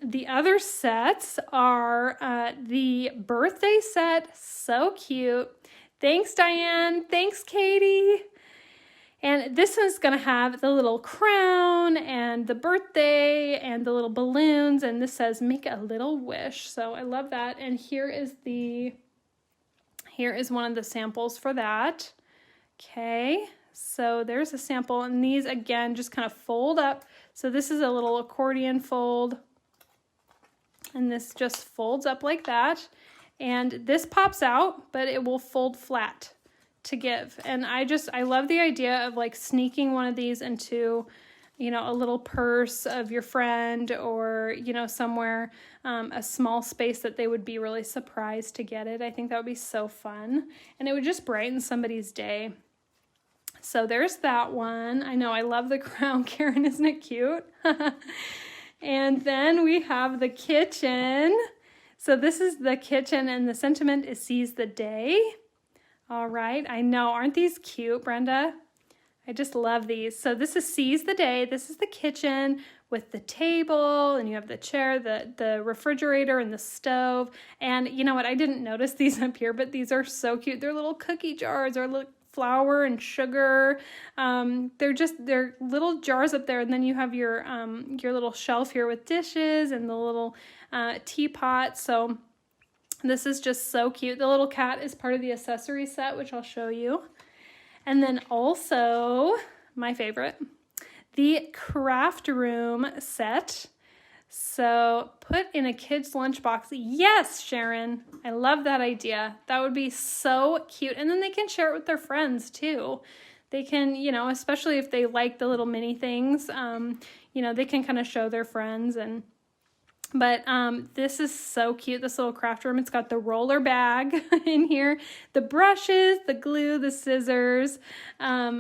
Speaker 1: the other sets are the birthday set. So cute. Thanks, Diane. Thanks, Katie. And this one's gonna have the little crown and the birthday and the little balloons. And this says, make a little wish. So I love that. And here is one of the samples for that. Okay, so there's a sample, and these again just kind of fold up. So this is a little accordion fold, and this just folds up like that. And this pops out, but it will fold flat to give. And I love the idea of like sneaking one of these into, you know, a little purse of your friend, or, you know, somewhere, a small space that they would be really surprised to get it. I think that would be so fun, and it would just brighten somebody's day. So there's that one. I know, I love the crown, Karen, isn't it cute? And then we have the kitchen. So this is the kitchen, and the sentiment is seize the day. All right, I know, aren't these cute, Brenda? I just love these. So this is seize the day. This is the kitchen with the table, and you have the chair, the refrigerator, and the stove. And you know what? I didn't notice these up here, but these are so cute. They're little cookie jars, or little flour and sugar. They're little jars up there, and then you have your little shelf here with dishes and the little teapot. So this is just so cute. The little cat is part of the accessory set, which I'll show you. And then also, my favorite, the craft room set. So put in a kid's lunchbox. Yes, Sharon, I love that idea. That would be so cute. And then they can share it with their friends too. They can, you know, especially if they like the little mini things, you know, they can kind of show their friends. But this is so cute, this little craft room. It's got the roller bag in here, the brushes, the glue, the scissors.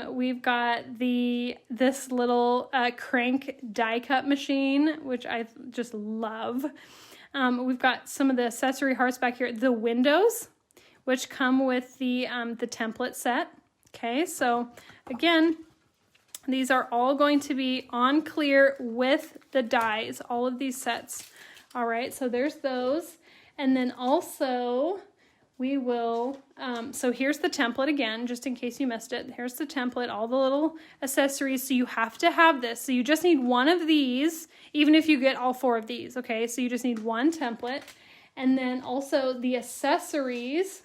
Speaker 1: We've got this little crank die cut machine, which I just love. We've got some of the accessory hearts back here. The windows, which come with the template set. Okay, so again, these are all going to be on clear with the dies, all of these sets. All right, so there's those. And then also we will, so here's the template again, just in case you missed it. Here's the template, all the little accessories. So you have to have this. So you just need one of these, even if you get all 4 of these, okay? So you just need one template. And then also the accessories,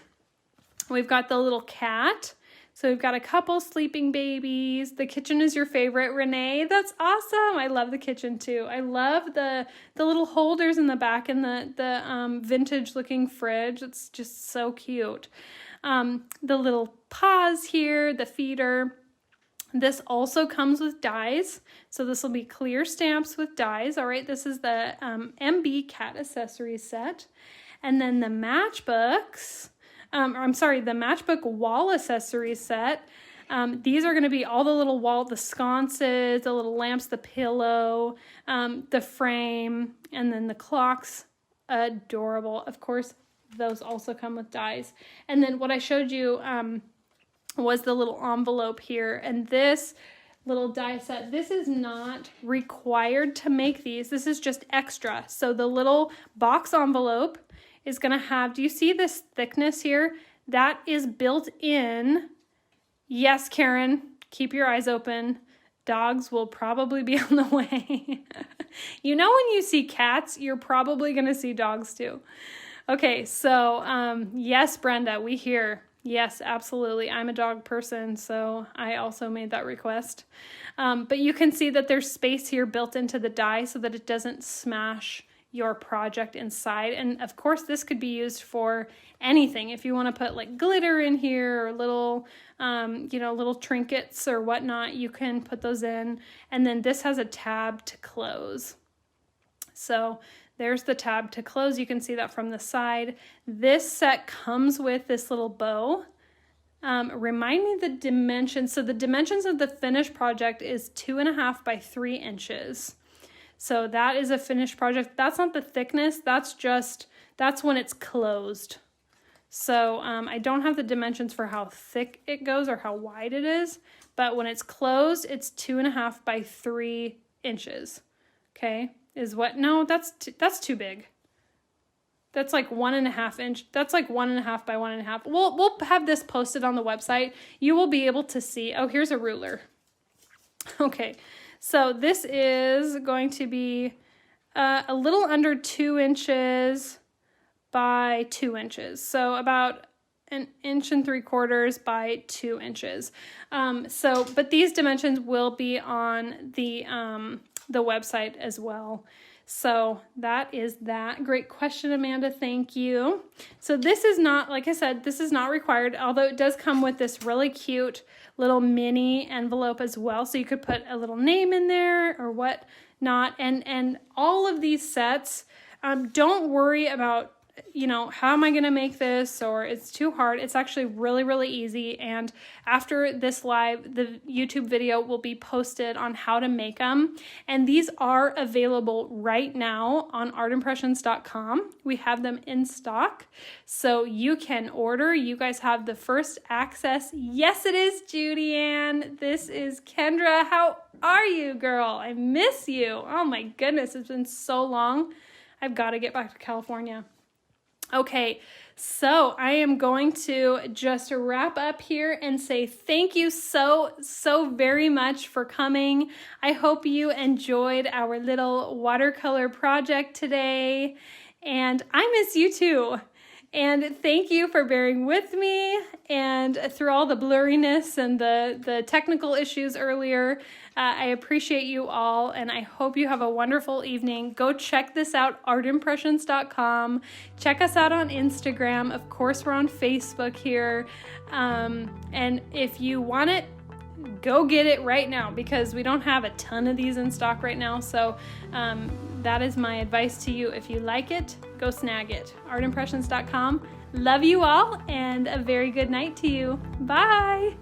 Speaker 1: we've got the little cat. So we've got a couple sleeping babies. The kitchen is your favorite, Renee. That's awesome. I love the kitchen too. I love the little holders in the back and the vintage looking fridge. It's just so cute. The little paws here, the feeder. This also comes with dies. So this will be clear stamps with dies. All right, this is the MB cat accessories set. And then the Matchbooks. The Matchbook wall accessories set. These are going to be all the little the sconces, the little lamps, the pillow, the frame, and then the clocks. Adorable. Of course, those also come with dies. And then what I showed you was the little envelope here. And this little die set, this is not required to make these. This is just extra. So the little box envelope is going to have, do you see this thickness here? That is built in. Yes, Karen, keep your eyes open. Dogs will probably be on the way. You know, when you see cats, you're probably going to see dogs too. Okay, so yes, Brenda, we hear. Yes, absolutely. I'm a dog person, so I also made that request. But you can see that there's space here built into the die so that it doesn't smash your project inside. And of course, this could be used for anything. If you want to put like glitter in here or little, little trinkets or whatnot, you can put those in. And then this has a tab to close. So there's the tab to close. You can see that from the side. This set comes with this little bow. Remind me the dimensions. So the dimensions of the finished project is 2.5 by 3 inches. So that is a finished project. That's not the thickness. That's when it's closed. So I don't have the dimensions for how thick it goes or how wide it is. But when it's closed, it's 2.5 by 3 inches. Okay, no, that's too big. That's like 1.5 inch. That's like 1.5 by 1.5. We'll have this posted on the website. You will be able to see. Oh, here's a ruler. Okay. So this is going to be a little under 2 inches by 2 inches. So about 1 3/4 inches by 2 inches. But these dimensions will be on the website as well. So that is that. Great question, Amanda. Thank you. So this is not, like I said, this is not required, although it does come with this really cute little mini envelope as well. So you could put a little name in there or what not. And all of these sets, don't worry about, how am I going to make this, or it's too hard. It's actually really, really easy. And after this live, the YouTube video will be posted on how to make them. And these are available right now on artimpressions.com. We have them in stock, so you can order. You guys have the first access. Yes, it is Judy Ann. This is Kendra. How are you, girl? I miss you. Oh my goodness, it's been so long. I've got to get back to California. Okay, so I am going to just wrap up here and say thank you so very much for coming. I hope you enjoyed our little watercolor project today, and I miss you too. And thank you for bearing with me and through all the blurriness and the technical issues earlier. I appreciate you all, and I hope you have a wonderful evening. Go check this out, artimpressions.com. Check us out on Instagram. Of course, we're on Facebook here. And if you want it, go get it right now, because we don't have a ton of these in stock right now. So that is my advice to you. If you like it, go snag it. artimpressions.com. Love you all, and a very good night to you. Bye.